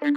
Hello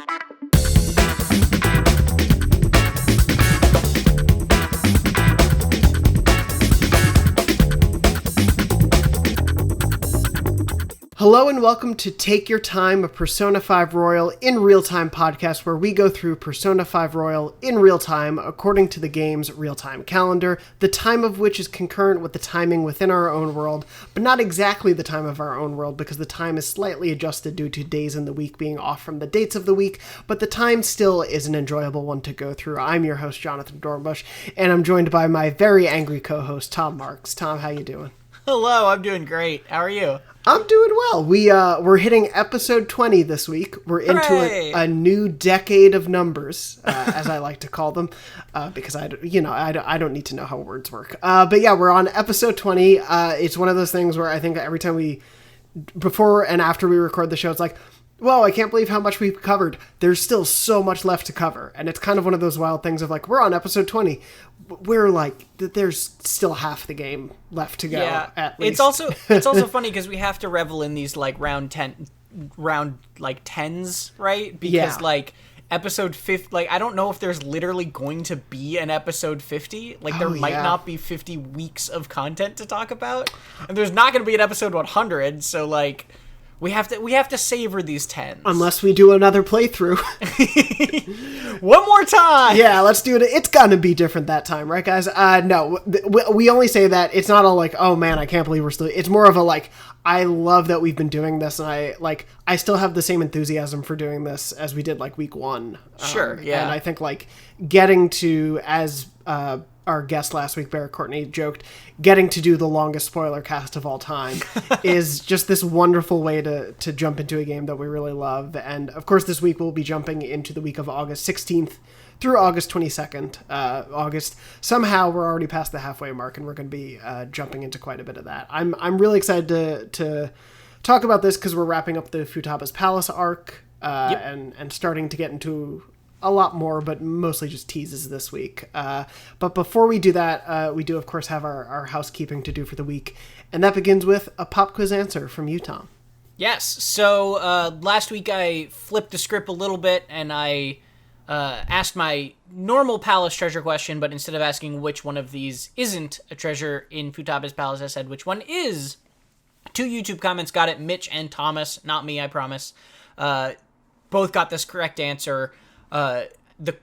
and welcome to Take Your Time, a Persona 5 Royal in real-time podcast where we go through Persona 5 Royal in real time according to the game's real-time calendar, the time of which is concurrent with the timing within our own world, but not exactly the time of our own world because the time is slightly adjusted due to days in the week being off from the dates of the week, but the time still is an enjoyable one to go through. I'm your host, Jonathan Dornbush, and I'm joined by my very angry co-host, Tom Marks. Tom, how you doing? Hello, I'm doing great. How are you? I'm doing well. We're hitting episode 20 this week. We're into a new decade of numbers, as I like to call them, because I don't need to know how words work. But yeah, we're on episode 20. It's one of those things where I think every time before and after we record the show, it's like, whoa, I can't believe how much we've covered. There's still so much left to cover. And it's kind of one of those wild things of like, we're on episode 20. We're like, there's still half the game left to go, at least. It's also funny because we have to revel in these like round tens, right? Because like episode 50, like I don't know if there's literally going to be an episode 50. Like there might not be 50 weeks of content to talk about. And there's not going to be an episode 100, so like we have to savor these tens. Unless we do another playthrough. One more time! Yeah, let's do it. It's gonna be different that time, right, guys? No, we only say that. It's not all like, oh man, I can't believe we're still... It's more of a like, I love that we've been doing this, and I still have the same enthusiasm for doing this as we did like week one. Sure, yeah. And I think like getting to, as our guest last week, Barrett Courtney, joked, getting to do the longest spoiler cast of all time is just this wonderful way to jump into a game that we really love. And of course, this week we'll be jumping into the week of August 16th through August 22nd. Somehow we're already past the halfway mark, and we're going to be jumping into quite a bit of that. I'm really excited to talk about this because we're wrapping up the Futaba's Palace arc and starting to get into a lot more, but mostly just teases this week. But before we do that, we do, of course, have our housekeeping to do for the week. And that begins with a pop quiz answer from you, Tom. Yes. So last week I flipped the script a little bit, and I asked my normal palace treasure question, but instead of asking which one of these isn't a treasure in Futaba's Palace, I said which one is. 2 YouTube comments got it, Mitch and Thomas, not me, I promise. Both got this correct answer. The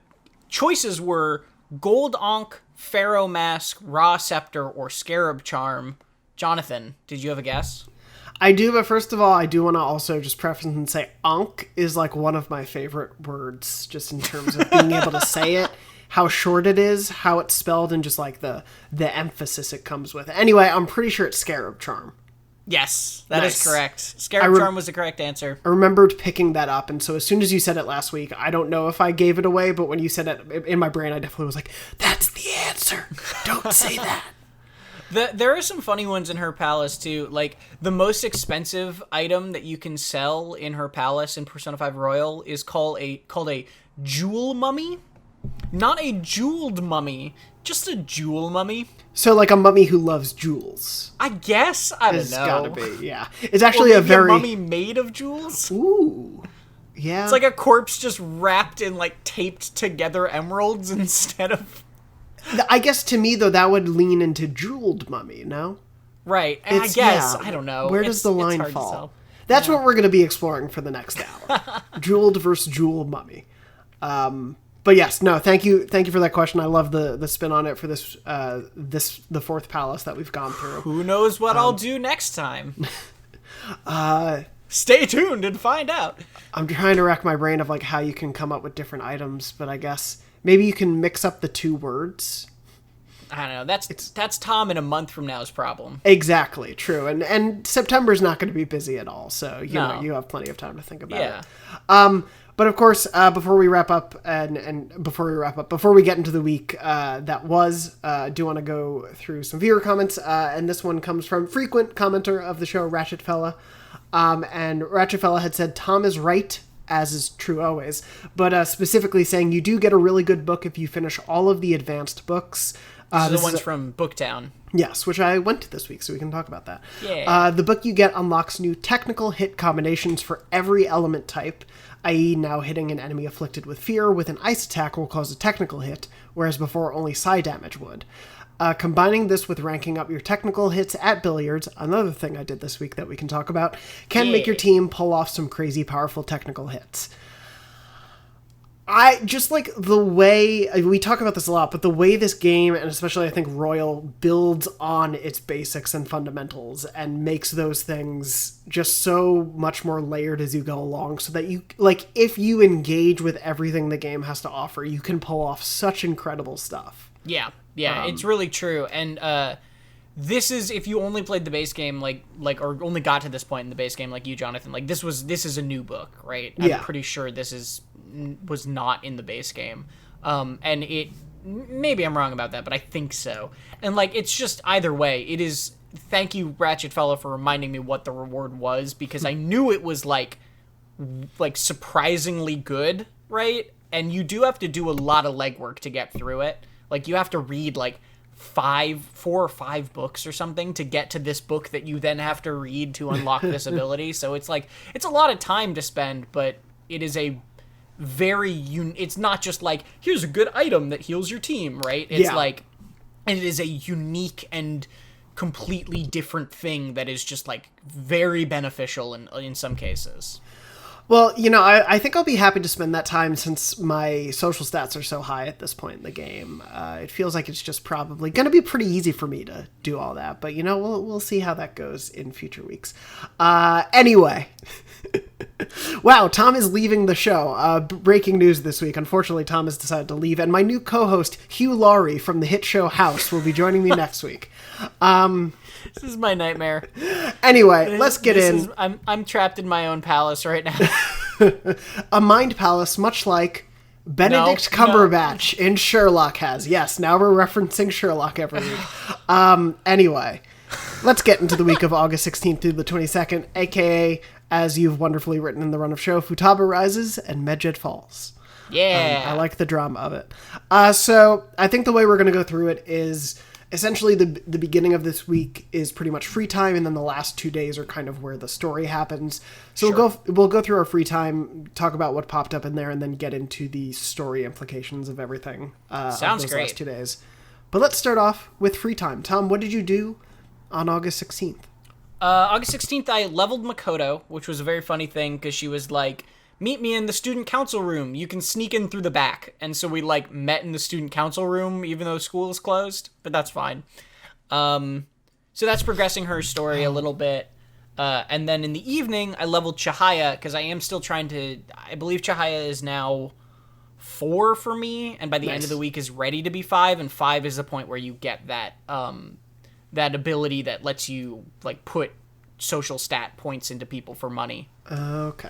choices were Gold Ankh, Pharaoh Mask, Ra Scepter, or Scarab Charm. Jonathan, did you have a guess? I do, but first of all, I do want to also just preface and say Ankh is like one of my favorite words, just in terms of being able to say it, how short it is, how it's spelled, and just like the emphasis it comes with. Anyway, I'm pretty sure it's Scarab Charm. Yes, that is correct. Scarab Charm was the correct answer. I remembered picking that up, and so as soon as you said it last week, I don't know if I gave it away, but when you said it in my brain, I definitely was like, that's the answer. Don't say that. There are some funny ones in her palace, too. Like, the most expensive item that you can sell in her palace in Persona 5 Royal is called a jewel mummy. Not a jeweled mummy, just a jewel mummy. So, like a mummy who loves jewels. I guess. I don't know. It's gotta be, yeah. It's actually a mummy made of jewels? Ooh. Yeah. It's like a corpse just wrapped in, like, taped together emeralds instead of... I guess to me, though, that would lean into jeweled mummy, no? Right. I guess. Yeah. I don't know. Where does the line fall? That's what we're going to be exploring for the next hour. Jeweled versus jeweled mummy. But yes, no, thank you for that question. I love the spin on it for this the fourth palace that we've gone through. Who knows what I'll do next time? Stay tuned and find out. I'm trying to rack my brain of like how you can come up with different items, but I guess maybe you can mix up the 2 words. I don't know. That's Tom in a month from now's problem. Exactly, true. And September's not going to be busy at all, so you know you have plenty of time to think about it. But of course, before we get into the week that was, I do want to go through some viewer comments, and this one comes from frequent commenter of the show, Ratchet Fella. And Ratchet Fella had said, Tom is right, as is true always, but specifically saying you do get a really good book if you finish all of the advanced books. These are the ones from Booktown. Yes, which I went to this week, so we can talk about that. Yeah. The book you get unlocks new technical hit combinations for every element type, i.e. now hitting an enemy afflicted with fear with an ice attack will cause a technical hit, whereas before only psi damage would. Combining this with ranking up your technical hits at Billiards, another thing I did this week that we can talk about, can make your team pull off some crazy powerful technical hits. I just like the way, we talk about this a lot, but the way this game, and especially I think Royal, builds on its basics and fundamentals and makes those things just so much more layered as you go along, so that you, like, if you engage with everything the game has to offer, you can pull off such incredible stuff. Yeah, it's really true. And this is, if you only played the base game, like or only got to this point in the base game, like you, Jonathan, like this is a new book, right? I'm pretty sure this was not in the base game. And it, maybe I'm wrong about that, but I think so. And like, it's just either way, it is, thank you, Ratchet Fellow, for reminding me what the reward was, because I knew it was like surprisingly good, right? And you do have to do a lot of legwork to get through it. Like, you have to read like 4 or 5 books or something to get to this book that you then have to read to unlock this ability. So it's like, it's a lot of time to spend, but it is a very it's not just like, here's a good item that heals your team, right? It's like, it is a unique and completely different thing that is just like very beneficial in some cases. Well, you know, I think I'll be happy to spend that time since my social stats are so high at this point in the game. It feels like it's just probably going to be pretty easy for me to do all that. But, you know, we'll see how that goes in future weeks. Anyway. Wow, Tom is leaving the show. Breaking news this week. Unfortunately, Tom has decided to leave. And my new co-host, Hugh Laurie from the hit show House, will be joining me next week. This is my nightmare. Anyway, let's get in. I'm trapped in my own palace right now. A mind palace, much like Benedict Cumberbatch in Sherlock has. Yes, now we're referencing Sherlock every week. Anyway, let's get into the week of August 16th through the 22nd, aka, as you've wonderfully written in the run of show, Futaba rises and Medjed falls. Yeah. I like the drama of it. So I think the way we're going to go through it is essentially the beginning of this week is pretty much free time, and then the last 2 days are kind of where the story happens. So we'll go through our free time, talk about what popped up in there, and then get into the story implications of everything. Sounds of those great. Last 2 days. But let's start off with free time. Tom, what did you do on August 16th? August 16th, I leveled Makoto, which was a very funny thing because she was like, meet me in the student council room. You can sneak in through the back. And so we like met in the student council room, even though school is closed, but that's fine. So that's progressing her story a little bit. And then in the evening, I leveled Chihaya because I am still trying to, I believe Chihaya is now 4 for me. And by the end of the week is ready to be 5. And 5 is the point where you get that, that ability that lets you like put social stat points into people for money. Okay.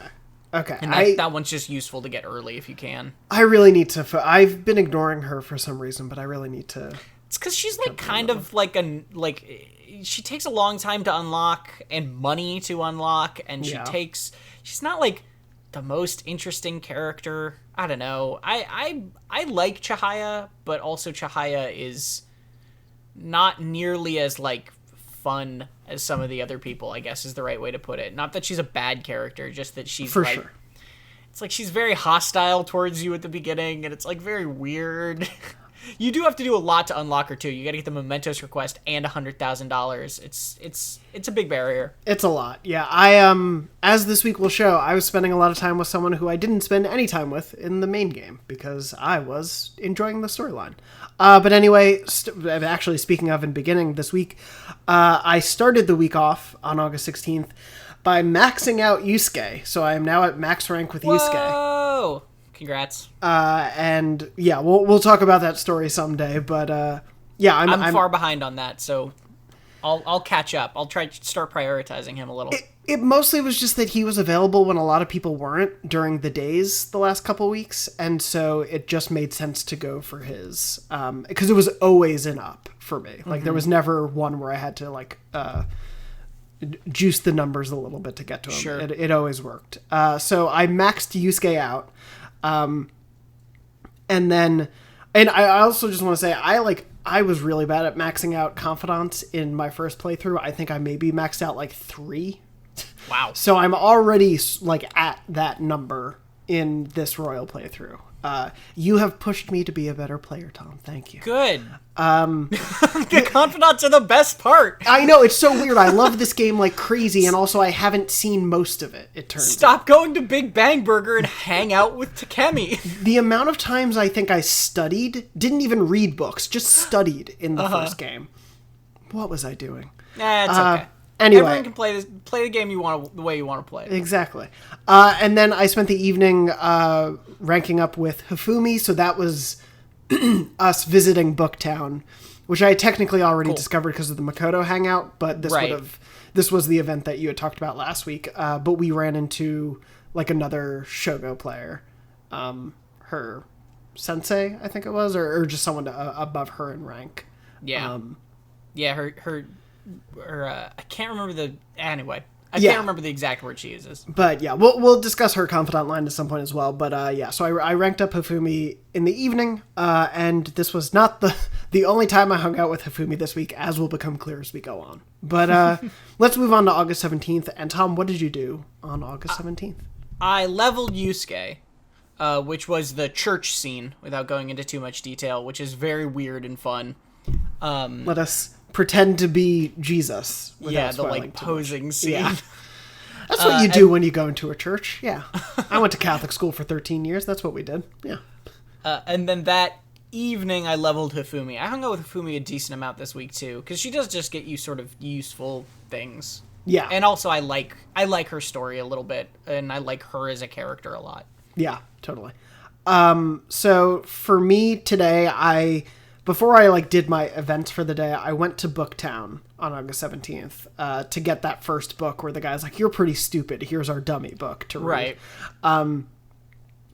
And that one's just useful to get early if you can. I really need to. I've been ignoring her for some reason, but I really need to. It's because she's like kind of like she takes a long time to unlock and money to unlock, and she's not like the most interesting character. I don't know. I like Chihaya, but also Chihaya is not nearly as like fun as some of the other people, I guess is the right way to put it. Not that she's a bad character, just that she's for like, sure. It's like she's very hostile towards you at the beginning, and it's like very weird. You do have to do a lot to unlock her too. You got to get the Mementos request and $100,000. It's a big barrier. It's a lot. Yeah, I as this week will show, I was spending a lot of time with someone who I didn't spend any time with in the main game because I was enjoying the storyline. But anyway, actually speaking of in beginning this week, I started the week off on August 16th by maxing out Yusuke. So I am now at max rank with Yusuke. Whoa! Congrats. And yeah, we'll talk about that story someday. But yeah, I'm far behind on that, so I'll catch up. I'll try to start prioritizing him a little. It mostly was just that he was available when a lot of people weren't during the days the last couple weeks, and so it just made sense to go for his because it was always an up for me. Like there was never one where I had to like juice the numbers a little bit to get to him. Sure. It always worked. So I maxed Yusuke out. And I also just want to say, I was really bad at maxing out confidants in my first playthrough. I think I maybe maxed out like 3. Wow. So I'm already like at that number in this Royal playthrough. You have pushed me to be a better player, Tom. Thank you. Good. The confidants are the best part. I know, it's so weird. I love this game like crazy, and also I haven't seen most of it, it turns out. Stop going to Big Bang Burger and hang out with Takemi. The amount of times I think I studied, didn't even read books, just studied in the first game. What was I doing? It's okay. Anyway. Everyone can play the game the way you want to play it. Exactly. And then I spent the evening ranking up with Hifumi, so that was us visiting Booktown, which I had technically already discovered because of the Makoto hangout, but this was the event that you had talked about last week. But we ran into like another Shogo player, her sensei, I think it was, or just someone above her in rank. Yeah. Her I can't remember anyway. I can't remember the exact word she uses. But yeah, we'll discuss her confidant line at some point as well. But so I ranked up Hifumi in the evening, and this was not the only time I hung out with Hifumi this week, as will become clear as we go on. But let's move on to August 17th. And Tom, what did you do on August 17th? I leveled Yusuke, which was the church scene, without going into too much detail, which is very weird and fun. Let us pretend to be Jesus. Yeah, the like posing scene. Yeah. That's what you do when you go into a church. Yeah. I went to Catholic school for 13 years. That's what we did. Yeah. And then that evening I leveled Hifumi. I hung out with Hifumi a decent amount this week too, because she does just get you sort of useful things. Yeah. And also I like her story a little bit, and I like her as a character a lot. Yeah, totally. So for me today, before I did my events for the day, I went to Booktown on August 17th to get that first book where the guy's like, "You're pretty stupid. Here's our dummy book to read." Right.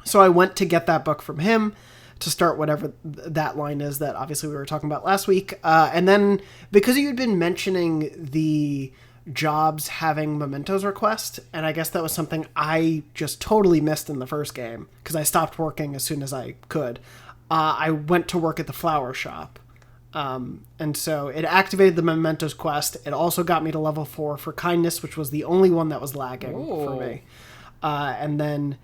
So I went to get that book from him to start whatever that line is that obviously we were talking about last week. And then because you had been mentioning the jobs having Mementos request, and I guess that was something I just totally missed in the first game because I stopped working as soon as I could. I went to work at the flower shop. And so it activated the Mementos quest. It also got me to level 4 for kindness, which was the only one that was lagging for me. And then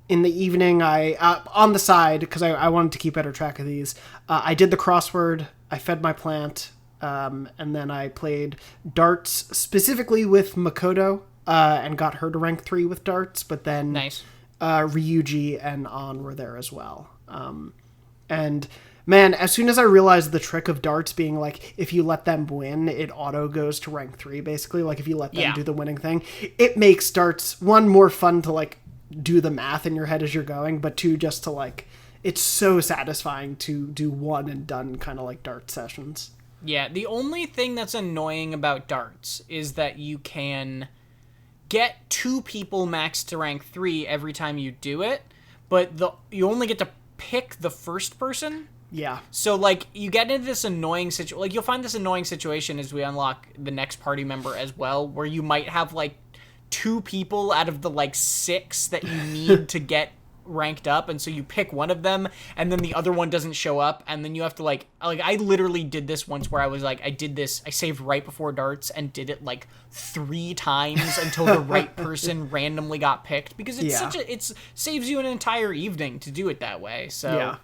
in the evening, I on the side, because I wanted to keep better track of these, I did the crossword, I fed my plant, and then I played darts specifically with Makoto, and got her to rank 3 with darts, but then nice. Ryuji and An were there as well. And man, as soon as I realized the trick of darts being if you let them win, it auto goes to rank 3, basically. If you let them do the winning thing, it makes darts, one, more fun to do the math in your head as you're going, but two, just to it's so satisfying to do one and done kind of dart sessions. Yeah, the only thing that's annoying about darts is that you can get 2 people maxed to rank 3 every time you do it, but you only get to pick the first person. Yeah. So you get into this annoying situation. You'll find this annoying situation as we unlock the next party member as well, where you might have 2 people out of the 6 that you need to get ranked up, and so you pick one of them and then the other one doesn't show up, and then you have to I literally did this once where I was I saved right before darts and did it 3 times until the right person randomly got picked, because it's it saves you an entire evening to do it that way. So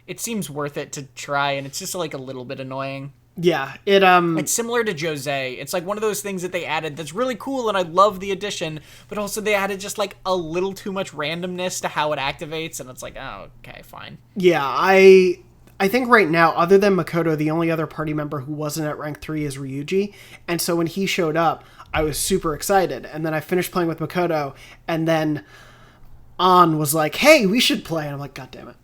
it seems worth it to try, and it's just a little bit annoying. Yeah, it's similar to Jose. It's one of those things that they added that's really cool, and I love the addition, but also they added just a little too much randomness to how it activates, and it's oh, okay, fine. Yeah, I think right now, other than Makoto, the only other party member who wasn't at rank 3 is Ryuji, and so when he showed up, I was super excited, and then I finished playing with Makoto, and then An was like, "Hey, we should play," and I'm like, "God damn it."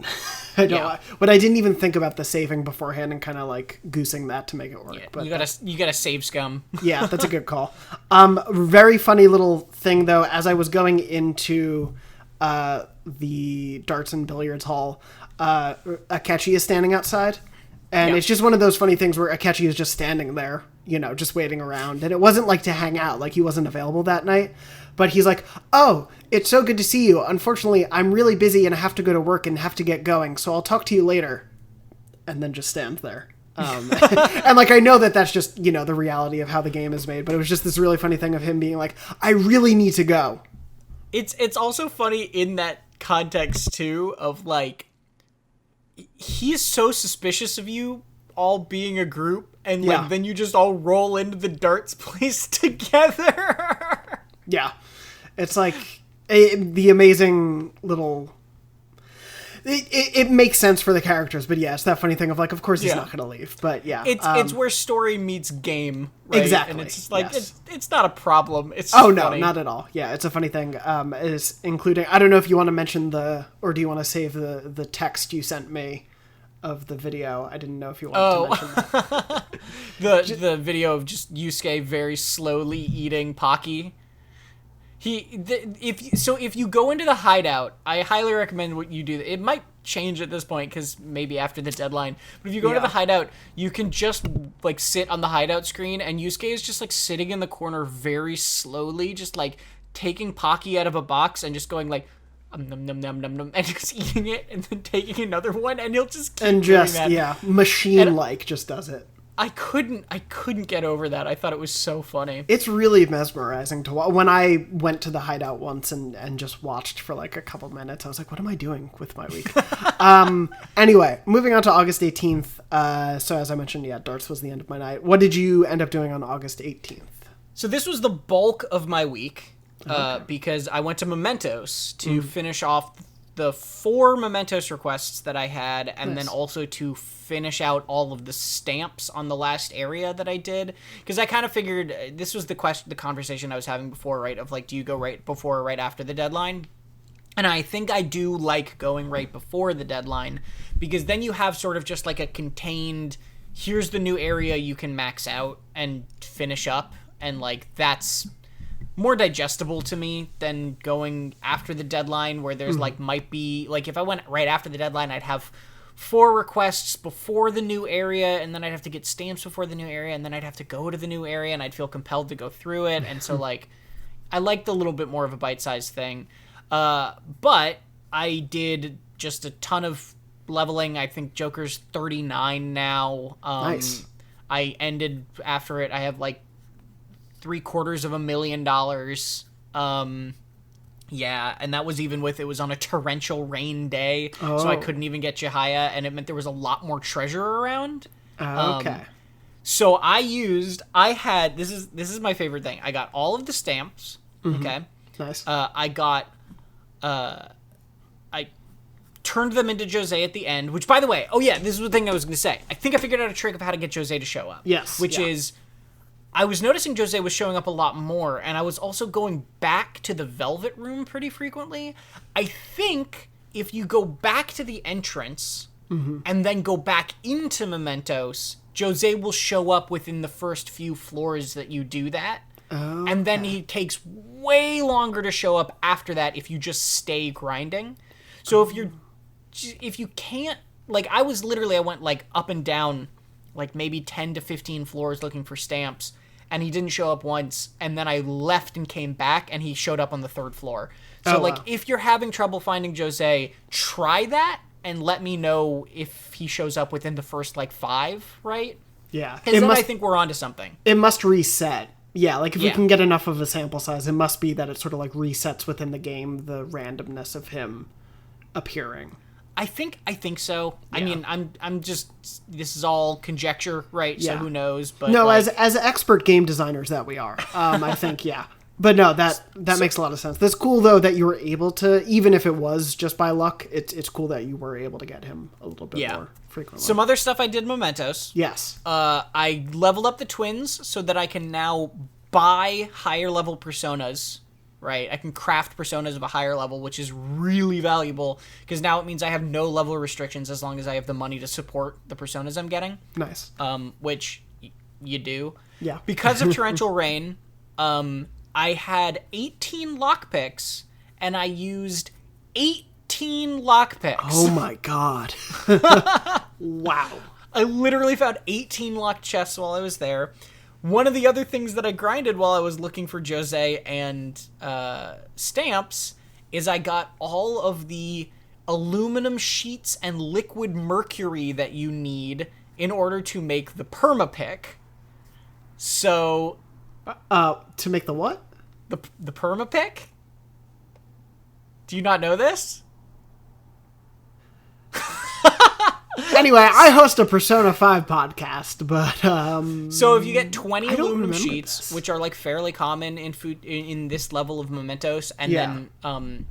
But I didn't even think about the saving beforehand and kind of goosing that to make it work. Yeah, but you gotta save scum. Yeah, that's a good call. Very funny little thing though, as I was going into the darts and billiards hall, Akechi is standing outside, and it's just one of those funny things where Akechi is just standing there, just waiting around, and it wasn't to hang out, he wasn't available that night. But he's like, "Oh, it's so good to see you. Unfortunately, I'm really busy and I have to go to work and have to get going, so I'll talk to you later." And then just stand there. And like, I know that that's just, you know, the reality of how the game is made, but it was just this really funny thing of him being like, I really need to go. It's also funny in that context too, of like, he is so suspicious of you all being a group, and like then you just all roll into the darts place together. Yeah. It's like the amazing little... It makes sense for the characters, but yeah, it's that funny thing of like, of course he's not going to leave, but yeah. It's where story meets game, right? Exactly. And it's just like, it's not a problem. It's no, funny. not at all. Yeah, it's a funny thing. Is including, I don't know if you want to mention or do you want to save the text you sent me of the video? I didn't know if you wanted to mention that. the video of just Yusuke very slowly eating Pocky. If you go into the hideout, I highly recommend what you do. It might change at this point because maybe after the deadline. But if you go into the hideout, you can just like sit on the hideout screen, and Yusuke is just like sitting in the corner very slowly, just like taking Pocky out of a box and just going like num num num num num, and just eating it, and then taking another one, and he'll just keep and doing just that. Machine like just does it. I couldn't get over that. I thought it was so funny. It's really mesmerizing to watch. When I went to the hideout once and just watched for like a couple minutes, I was like, what am I doing with my week? Anyway, moving on to August 18th. So as I mentioned, darts was the end of my night. What did you end up doing on August 18th? So this was the bulk of my week because I went to Mementos to finish off the 4 Mementos requests that I had, and then also to finish out all of the stamps on the last area that I did, because I kind of figured this was the conversation I was having before, right, of like, do you go right before or right after the deadline? And I think I do like going right before the deadline, because then you have sort of just like a contained, here's the new area you can max out and finish up, and like that's more digestible to me than going after the deadline, where there's like might be like, if I went right after the deadline, I'd have 4 requests before the new area, and then I'd have to get stamps before the new area, and then I'd have to go to the new area, and I'd feel compelled to go through it. And so like, I liked a little bit more of a bite-sized thing. But I did just a ton of leveling. I think Joker's 39 now. Nice. I ended after it. I have like $750,000. Yeah, and that was even with, it was on a torrential rain day, so I couldn't even get Jahaya, and it meant there was a lot more treasure around. Okay. So I had, this is my favorite thing. I got all of the stamps. Okay. Nice. I turned them into Jose at the end, which, by the way, this is the thing I was going to say. I think I figured out a trick of how to get Jose to show up. Yes. Which is, I was noticing Jose was showing up a lot more, and I was also going back to the Velvet Room pretty frequently. I think if you go back to the entrance and then go back into Mementos, Jose will show up within the first few floors that you do that. Okay. And then he takes way longer to show up after that if you just stay grinding. So if you can't, like, I went like up and down like maybe 10 to 15 floors looking for stamps, and he didn't show up once, and then I left and came back, and he showed up on the 3rd floor. So if you're having trouble finding Jose, try that and let me know if he shows up within the first like 5, right? Yeah. Because then I think we're onto something. It must reset. Yeah, like if we can get enough of a sample size, it must be that it sort of like resets within the game, the randomness of him appearing. I think so. Yeah. I mean, I'm just, this is all conjecture, right? Yeah. So who knows? But no, like, as expert game designers that we are, I think But no, that makes a lot of sense. That's cool though that you were able to, even if it was just by luck, it's cool that you were able to get him a little bit more frequently. Some other stuff I did Mementos. Yes. I leveled up the twins so that I can now buy higher level personas. Right, I can craft personas of a higher level, which is really valuable, because now it means I have no level restrictions as long as I have the money to support the personas I'm getting. Nice. Which you do. Yeah. Because of torrential rain, I had 18 lockpicks, and I used 18 lockpicks. Oh my god. Wow. I literally found 18 locked chests while I was there. One of the other things that I grinded while I was looking for Jose and stamps is I got all of the aluminum sheets and liquid mercury that you need in order to make the perma-pick. So... to make the what? The perma-pick? Do you not know this? Anyway, I host a Persona 5 podcast, but so if you get 20 I don't aluminum remember sheets, this. which are like fairly common in this level of Mementos, and Yeah. then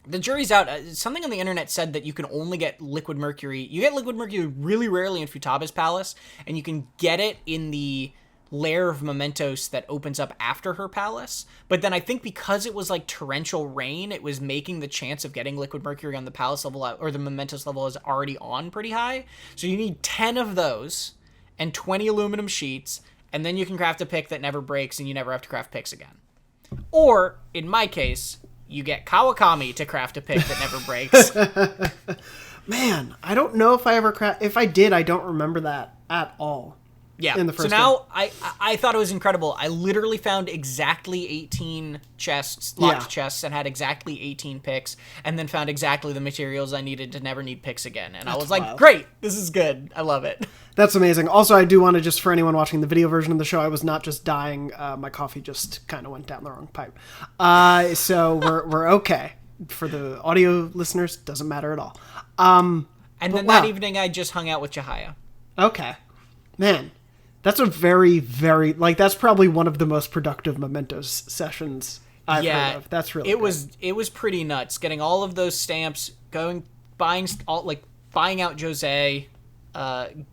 the jury's out. Something on the internet said that you can only get liquid mercury. You get liquid mercury really rarely in Futaba's palace, and you can get it in the lair of Mementos that opens up after her palace. But then I think because it was like torrential rain, it was making the chance of getting liquid mercury on the palace level or the Mementos level is already on pretty high. So you need 10 of those and 20 aluminum sheets, and then you can craft a pick that never breaks and you never have to craft picks again. Or, in my case, you get Kawakami to craft a pick that never breaks. Man, I don't know if I ever if I did, I don't remember that at all. Yeah, in the first so now I thought it was incredible. I literally found exactly 18 chests, locked chests, and had exactly 18 picks, and then found exactly the materials I needed to never need picks again. And I was like, great, this is good. I love it. That's amazing. Also, I do want to just, for anyone watching the video version of the show, I was not just dying. My coffee just kind of went down the wrong pipe. So we're okay. For the audio listeners, doesn't matter at all. And then that evening, I just hung out with Chihaya. Okay. Man. That's a very, very, like, that's probably one of the most productive Mementos sessions I've heard of. That's really good. It was pretty nuts. Getting all of those stamps, buying out Jose,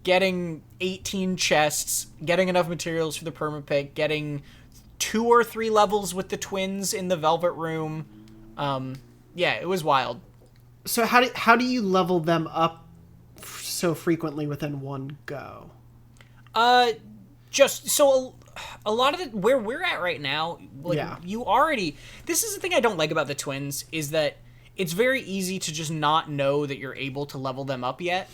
getting 18 chests, getting enough materials for the permapick, getting 2 or 3 levels with the twins in the Velvet Room. Yeah, it was wild. So how do you level them up so frequently within one go? Just so a lot of where we're at right now, like this is the thing I don't like about the twins is that it's very easy to just not know that you're able to level them up yet.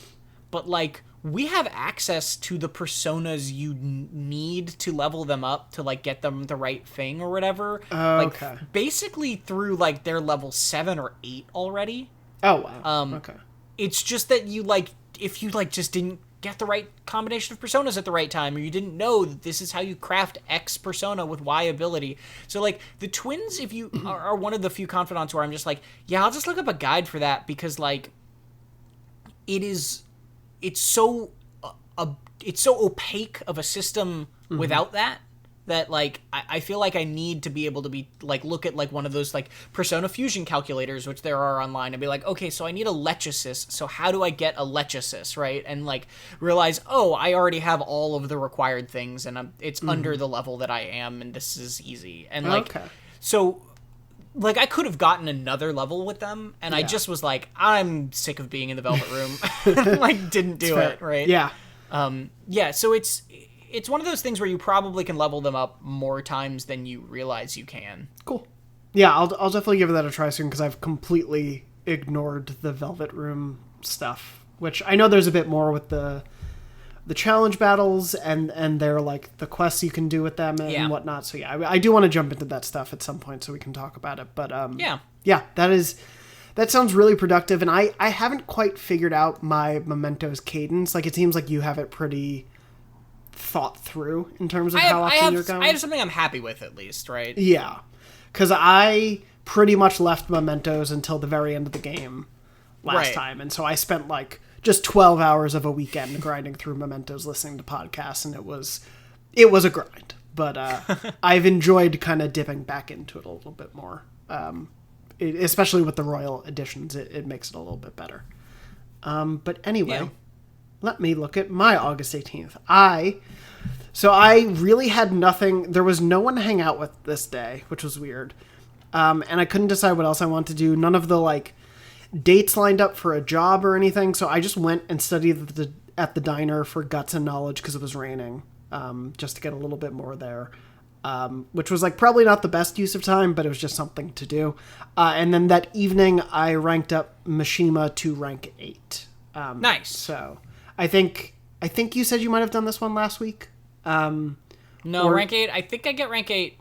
But like we have access to the personas you need to level them up to like get them the right thing or whatever. Okay. Basically through like their level 7 or 8 already. Oh wow. Okay. It's just that you like if you like just didn't get the right combination of personas at the right time, or you didn't know that this is how you craft X persona with Y ability. So, like, the twins, if you are one of the few confidants where I'm just like, yeah, I'll just look up a guide for that, because, like, it's so opaque of a system without that like, I feel like I need to be able to be, like, look at, like, one of those, like, Persona Fusion calculators, which there are online, and be like, okay, so I need a Lechesis, so how do I get a Lechesis, right? And, like, realize, oh, I already have all of the required things, and it's under the level that I am, and this is easy. And, like, so, like, I could have gotten another level with them, and I just was like, I'm sick of being in the Velvet Room. Like, didn't do it, right? Yeah. So it's one of those things where you probably can level them up more times than you realize you can. Cool. Yeah, I'll definitely give that a try soon, because I've completely ignored the Velvet Room stuff, which I know there's a bit more with the challenge battles and they're like the quests you can do with them and whatnot. So yeah, I do want to jump into that stuff at some point so we can talk about it. But that sounds really productive, and I haven't quite figured out my Mementos cadence. Like, it seems like you have it pretty thought through in terms of how often you're going. I have something I'm happy with, at least, right? Yeah, because I pretty much left Mementos until the very end of the game last time, and so I spent like just 12 hours of a weekend grinding through Mementos, listening to podcasts, and it was a grind. But I've enjoyed kind of dipping back into it a little bit more, especially with the Royal Editions. It makes it a little bit better. But anyway, let me look at my August 18th. I really had nothing. There was no one to hang out with this day, which was weird. And I couldn't decide what else I wanted to do. None of the like dates lined up for a job or anything. So I just went and studied at the diner for Guts and Knowledge because it was raining, just to get a little bit more there. Which was like probably not the best use of time, but it was just something to do. And then that evening I ranked up Mishima to rank 8. Nice. So I think you said you might have done this one last week. Rank 8. I think I get rank 8.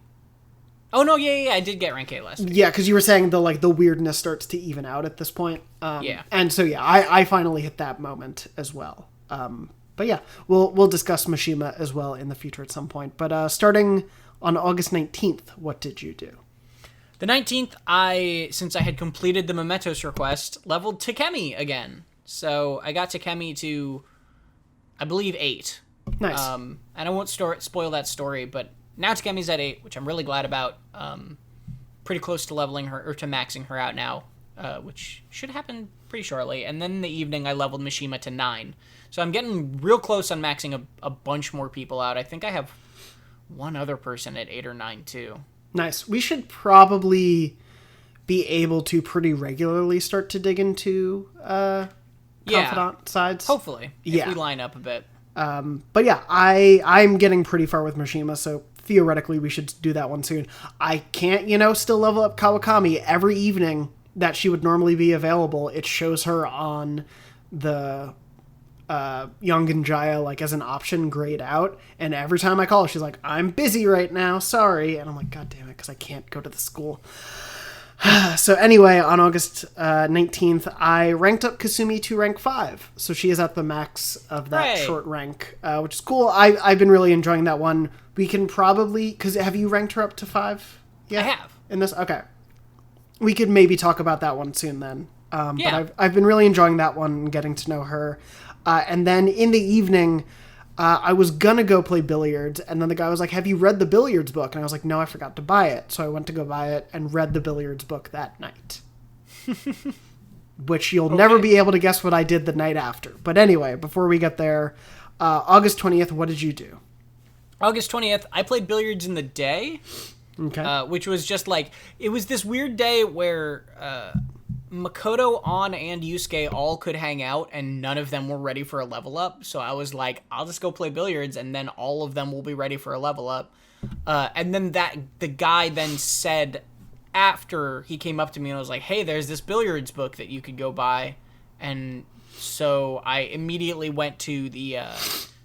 Oh no, yeah, I did get rank 8 last week. Yeah, because you were saying the weirdness starts to even out at this point. And so yeah, I finally hit that moment as well. But yeah, we'll discuss Mishima as well in the future at some point. But starting on August 19th, what did you do? The 19th, since I had completed the Mementos request, leveled Takemi again. So I got Takemi to, I believe, 8. Nice. And I won't spoil that story, but now Takemi's at 8, which I'm really glad about. Pretty close to leveling her, or to maxing her out now, which should happen pretty shortly. And then in the evening, I leveled Mishima to 9. So I'm getting real close on maxing a bunch more people out. I think I have one other person at 8 or 9, too. Nice. We should probably be able to pretty regularly start to dig into confidant sides. Hopefully, if we line up a bit. But yeah, I'm getting pretty far with Mishima, so theoretically we should do that one soon. I can't, still level up Kawakami. Every evening that she would normally be available, it shows her on the Yongan Jaya, like, as an option grayed out, and every time I call, she's like, I'm busy right now, sorry, and I'm like, god damn it, because I can't go to the school. So anyway, on August 19th, I ranked up Kasumi to rank 5, so she is at the max of that short rank, which is cool. I've been really enjoying that one. We can probably, because have you ranked her up to 5? Yeah, I have. In this? Okay. We could maybe talk about that one soon then. But I've been really enjoying that one and getting to know her. And then in the evening, I was gonna go play billiards, and then the guy was like, have you read the Billiards Book? And I was like, no, I forgot to buy it. So I went to go buy it and read the Billiards Book that night. Which you'll never be able to guess what I did the night after. But anyway, before we get there, August 20th, what did you do? August 20th, I played billiards in the day. Okay. Which was just like, it was this weird day where Makoto, An, and Yusuke all could hang out, and none of them were ready for a level up. So I was like, I'll just go play billiards, and then all of them will be ready for a level up. And then the guy then said, after he came up to me and was like, hey, there's this billiards book that you could go buy. And so I immediately went to the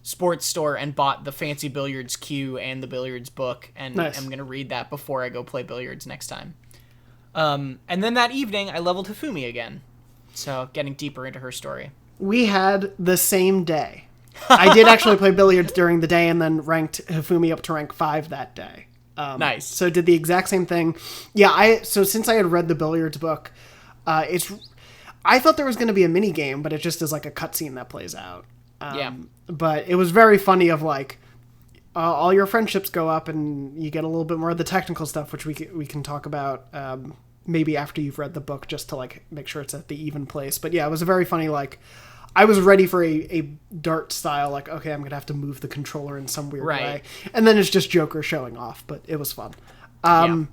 sports store and bought the fancy billiards cue and the billiards book, and I'm going to read that before I go play billiards next time. And then that evening, I leveled Hifumi again. So, getting deeper into her story. We had the same day. I did actually play billiards during the day and then ranked Hifumi up to rank 5 that day. Nice. So did the exact same thing. Yeah, so since I had read the billiards book, I thought there was going to be a mini game, but it just is like a cutscene that plays out. But it was very funny of like, all your friendships go up and you get a little bit more of the technical stuff, which we can talk about maybe after you've read the book, just to like make sure it's at the even place. But yeah, it was a very funny, like, I was ready for a dart style, like, okay, I'm going to have to move the controller in some weird way. And then it's just Joker showing off, but it was fun. And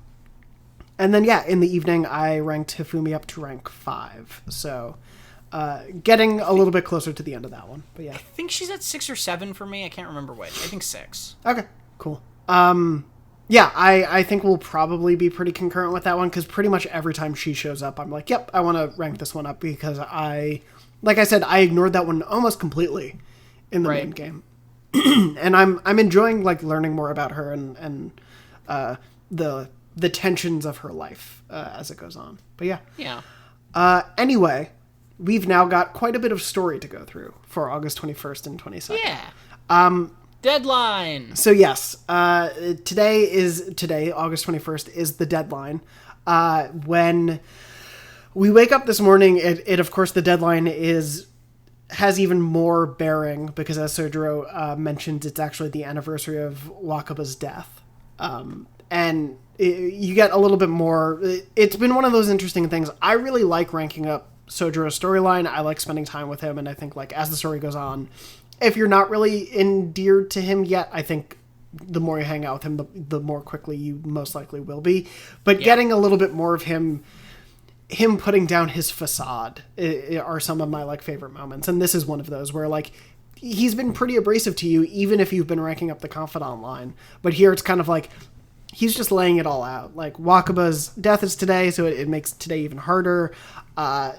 then, yeah, in the evening, I ranked Hifumi up to rank 5. So getting a little bit closer to the end of that one. But yeah. I think she's at 6 or 7 for me. I can't remember which. I think 6. Okay, cool. Yeah, I think we'll probably be pretty concurrent with that one, because pretty much every time she shows up, I'm like, yep, I want to rank this one up, because like I said, I ignored that one almost completely in the main game. And I'm enjoying like learning more about her and the tensions of her life as it goes on. But yeah. Yeah. Anyway, we've now got quite a bit of story to go through for August 21st and 22nd. Yeah. Deadline. So yes, today, August 21st, is the deadline. When we wake up this morning, it of course, the deadline has even more bearing, because as Sojiro mentioned, it's actually the anniversary of Wakaba's death. And you get a little bit more. It's been one of those interesting things. I really like ranking up Sojiro's storyline. I like spending time with him, and I think, like, as the story goes on, if you're not really endeared to him yet, I think the more you hang out with him, the more quickly you most likely will be. But getting a little bit more of him putting down his facade are some of my like favorite moments. And this is one of those where, like, he's been pretty abrasive to you, even if you've been ranking up the confidant line. But here it's kind of like, he's just laying it all out. Like, Wakaba's death is today, so it makes today even harder.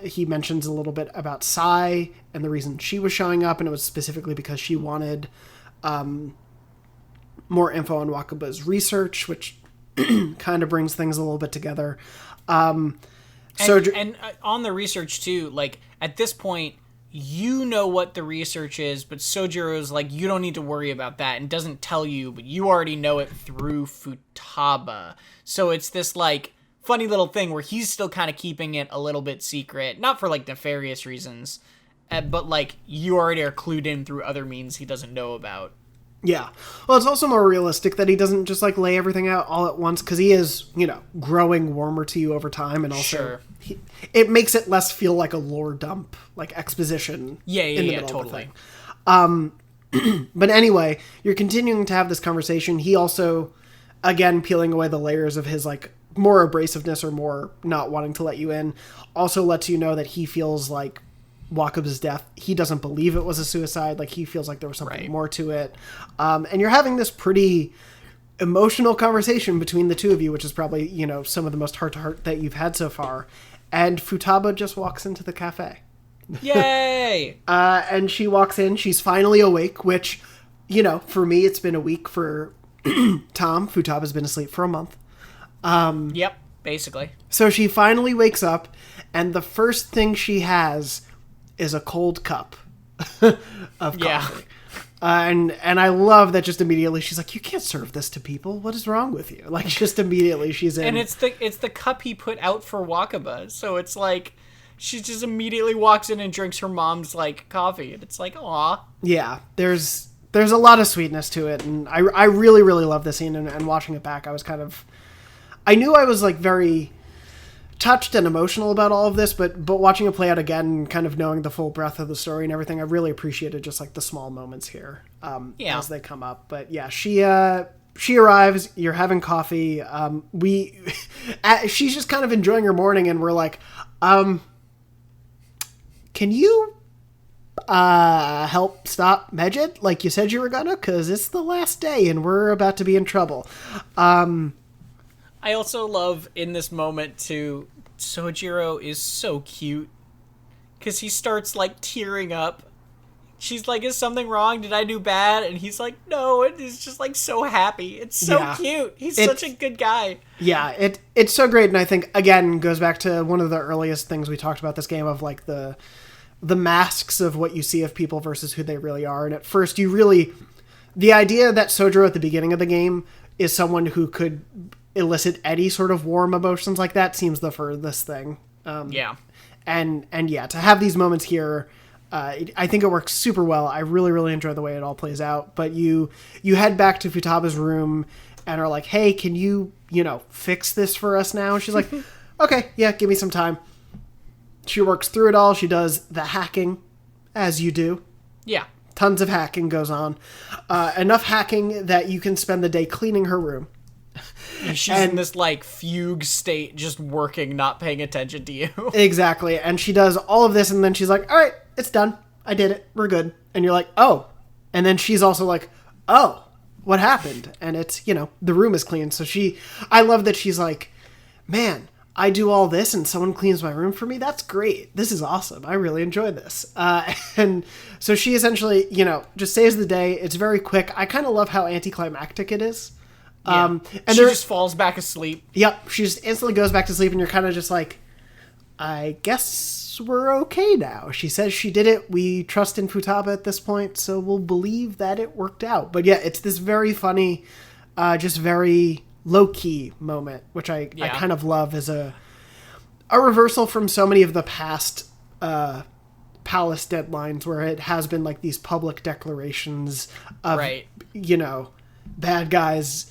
He mentions a little bit about Sai and the reason she was showing up, and it was specifically because she wanted more info on Wakaba's research, which kind of brings things a little bit together. And on the research too, like, at this point, you know what the research is, but Sojiro's like, you don't need to worry about that, and doesn't tell you, but you already know it through Futaba. So it's this, like, funny little thing where he's still kind of keeping it a little bit secret, not for, like, nefarious reasons, but, like, you already are clued in through other means he doesn't know about. Yeah. Well, it's also more realistic that he doesn't just, like, lay everything out all at once, because he is, you know, growing warmer to you over time, and also it makes it less feel like a lore dump, like exposition in the middle totally. of the thing. But anyway, you're continuing to have this conversation. He also, again, peeling away the layers of his, like, more abrasiveness or more not wanting to let you in, also lets you know that he feels like Wakab's death, he doesn't believe it was a suicide. Like, he feels like there was something more to it. And you're having this pretty emotional conversation between the two of you, which is probably, you know, some of the most heart-to-heart that you've had so far. And Futaba just walks into the cafe. Yay! And she walks in. She's finally awake, which, you know, for me, it's been a week. For Tom, Futaba's been asleep for a month. Yep, basically. So she finally wakes up, and the first thing she has is a cold cup of coffee. And I love that just immediately she's like, you can't serve this to people. What is wrong with you? Like, just immediately she's in. And it's the cup he put out for Wakaba. So it's like, she just immediately walks in and drinks her mom's, like, coffee. And it's like, aw. Yeah, there's a lot of sweetness to it. And I really, really love this scene. And watching it back, I was kind of, I knew I was, like, very touched and emotional about all of this, but watching it play out again, kind of knowing the full breadth of the story and everything, I really appreciated just, like, the small moments here as they come up. But yeah, she arrives, you're having coffee, she's just kind of enjoying her morning, and we're like, can you help stop Medjed like you said you were gonna, because it's the last day and we're about to be in trouble. I also love in this moment too, Sojiro is so cute because he starts, like, tearing up. She's like, is something wrong? Did I do bad? And he's like, no, and he's just, like, so happy. It's so cute. He's such a good guy. Yeah, it's so great. And I think, again, goes back to one of the earliest things we talked about this game of, like, the masks of what you see of people versus who they really are. And at first the idea that Sojiro at the beginning of the game is someone who could elicit any sort of warm emotions like that seems the furthest thing. And yeah, to have these moments here, I think it works super well. I really, really enjoy the way it all plays out. But you head back to Futaba's room and are like, hey, can you fix this for us now? And she's like, okay, yeah, give me some time. She works through it all. She does the hacking, as you do. Yeah. Tons of hacking goes on. Enough hacking that you can spend the day cleaning her room. She's in this, like, fugue state, just working, not paying attention to you. Exactly. And she does all of this, and then she's like, all right, it's done. I did it. We're good. And you're like, oh. And then she's also like, oh, what happened? And it's, the room is clean. So I love that she's like, man, I do all this and someone cleans my room for me? That's great. This is awesome. I really enjoy this. And so she essentially, just saves the day. It's very quick. I kind of love how anticlimactic it is. Yeah. And she just falls back asleep. Yep. She just instantly goes back to sleep, and you're kind of just like, I guess we're okay now. She says she did it. We trust in Futaba at this point, so we'll believe that it worked out. But yeah, it's this very funny, just very low-key moment, which I kind of love as a reversal from so many of the past Palace deadlines where it has been like these public declarations of, bad guys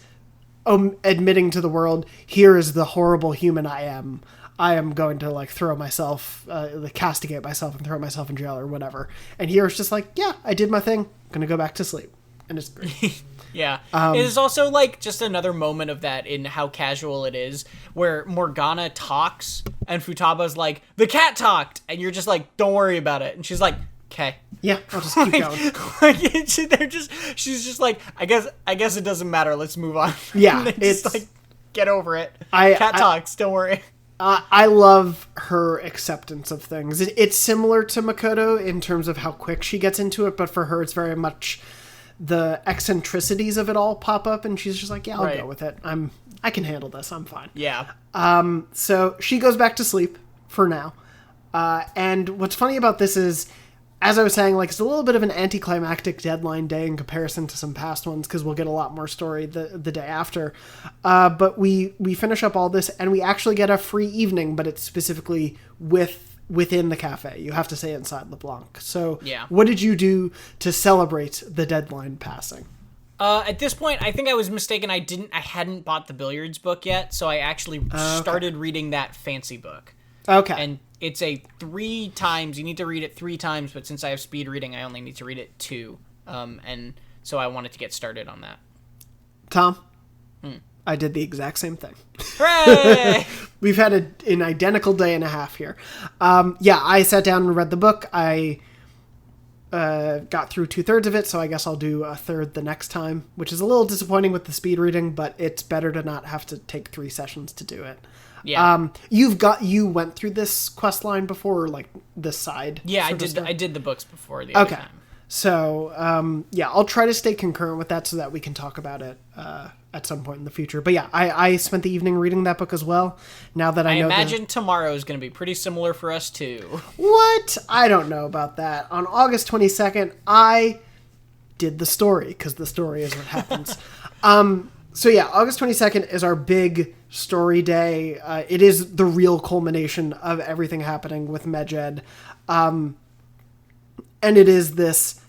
admitting to the world, here is the horrible human I am. I am going to, like, throw myself, castigate myself and throw myself in jail or whatever. And here it's just like, yeah, I did my thing. I'm going to go back to sleep. And it's great. Yeah. It is also, like, just another moment of that in how casual it is, where Morgana talks and Futaba's like, the cat talked! And you're just like, don't worry about it. And she's like, okay. Yeah, I'll just keep going. She's just like, I guess it doesn't matter. Let's move on. Yeah, it's like, get over it. Cat talks. Don't worry. I love her acceptance of things. It's similar to Makoto in terms of how quick she gets into it, but for her, it's very much the eccentricities of it all pop up, and she's just like, yeah, I'll go with it. I can handle this. I'm fine. Yeah. So she goes back to sleep for now. And what's funny about this is, as I was saying, like, it's a little bit of an anticlimactic deadline day in comparison to some past ones, because we'll get a lot more story the day after. But we finish up all this, and we actually get a free evening, but it's specifically within the cafe. You have to stay inside LeBlanc. So what did you do to celebrate the deadline passing? At this point, I think I was mistaken. I hadn't bought the Billiards book yet, so I actually started reading that fancy book. Okay. And it's you need to read it 3 times, but since I have speed reading, I only need to read it 2. And so I wanted to get started on that. Tom? I did the exact same thing. Hooray! We've had an identical day and a half here. I sat down and read the book. I got through 2/3 of it, so I guess I'll do a third the next time, which is a little disappointing with the speed reading, but it's better to not have to take 3 sessions to do it. Yeah. You went through this quest line before, or like this side? Yeah, I did the books before the other time. So, I'll try to stay concurrent with that so that we can talk about it at some point in the future. But yeah, I spent the evening reading that book as well. Now that I know, imagine tomorrow is going to be pretty similar for us too. What? I don't know about that. On August 22nd, I did the story, because the story is what happens. August 22nd is our big story day. It is the real culmination of everything happening with Medjed. And it is this,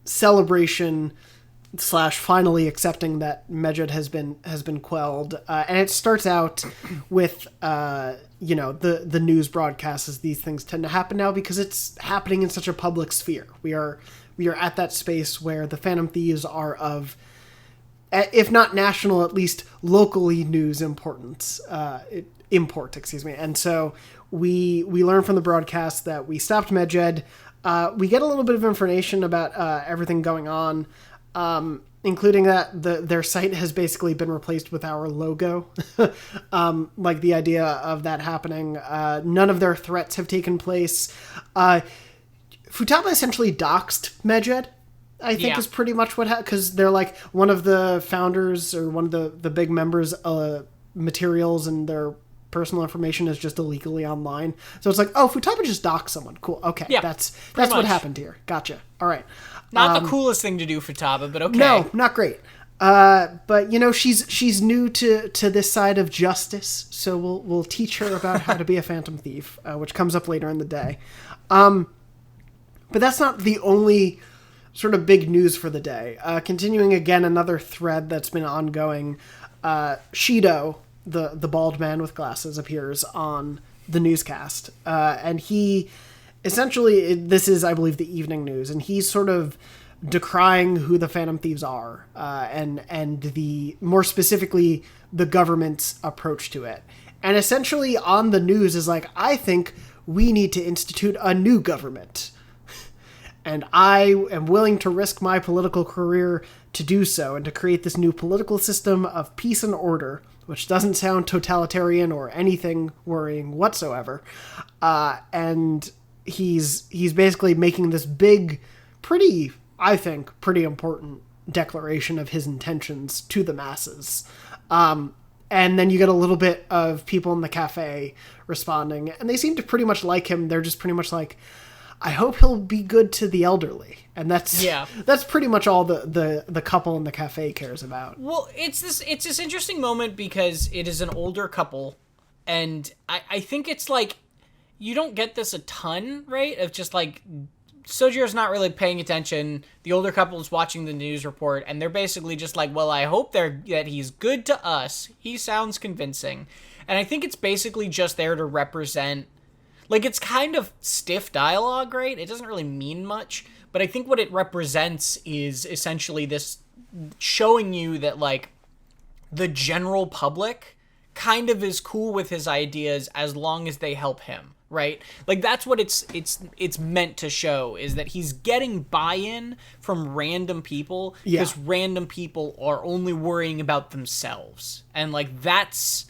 celebration / finally accepting that Medjed has been quelled. And it starts out with, the news broadcasts, as these things tend to happen now, because it's happening in such a public sphere. We are at that space where the Phantom Thieves are of, if not national, at least locally news importance, import. And so we learn from the broadcast that we stopped Medjed. We get a little bit of information about everything going on, including that their site has basically been replaced with our logo. Like the idea of that happening. None of their threats have taken place. Futaba essentially doxed Medjed, I think, is pretty much what happened, because they're like one of the founders or one of the big members' materials and their personal information is just illegally online. So it's like, oh, Futaba just doxed someone. Cool. Okay. Yeah, that's what happened here. Gotcha. All right. Not the coolest thing to do, Futaba, but okay. No, not great. But she's new to this side of justice, so we'll teach her about how to be a Phantom Thief, which comes up later in the day. But that's not the only sort of big news for the day. Continuing again, another thread that's been ongoing. Shido, the bald man with glasses, appears on the newscast, and he essentially, this is, I believe, the evening news, and he's sort of decrying who the Phantom Thieves are, and the, more specifically, the government's approach to it. And essentially on the news is like, I think we need to institute a new government. And I am willing to risk my political career to do so, and to create this new political system of peace and order, which doesn't sound totalitarian or anything worrying whatsoever. And he's basically making this big, pretty important declaration of his intentions to the masses. And then you get a little bit of people in the cafe responding, and they seem to pretty much like him. They're just pretty much like, I hope he'll be good to the elderly. And that's pretty much all the couple in the cafe cares about. Well, it's this interesting moment because it is an older couple, and I think it's like, you don't get this a ton, right? Of just like, Sojiro's not really paying attention. The older couple is watching the news report, and they're basically just like, well, I hope that he's good to us. He sounds convincing. And I think it's basically just there to represent, like, it's kind of stiff dialogue, right? It doesn't really mean much, but I think what it represents is essentially this showing you that, like, the general public kind of is cool with his ideas as long as they help him, right? Like, that's what it's meant to show, is that he's getting buy-in from random people, because random people are only worrying about themselves. And, like, that's,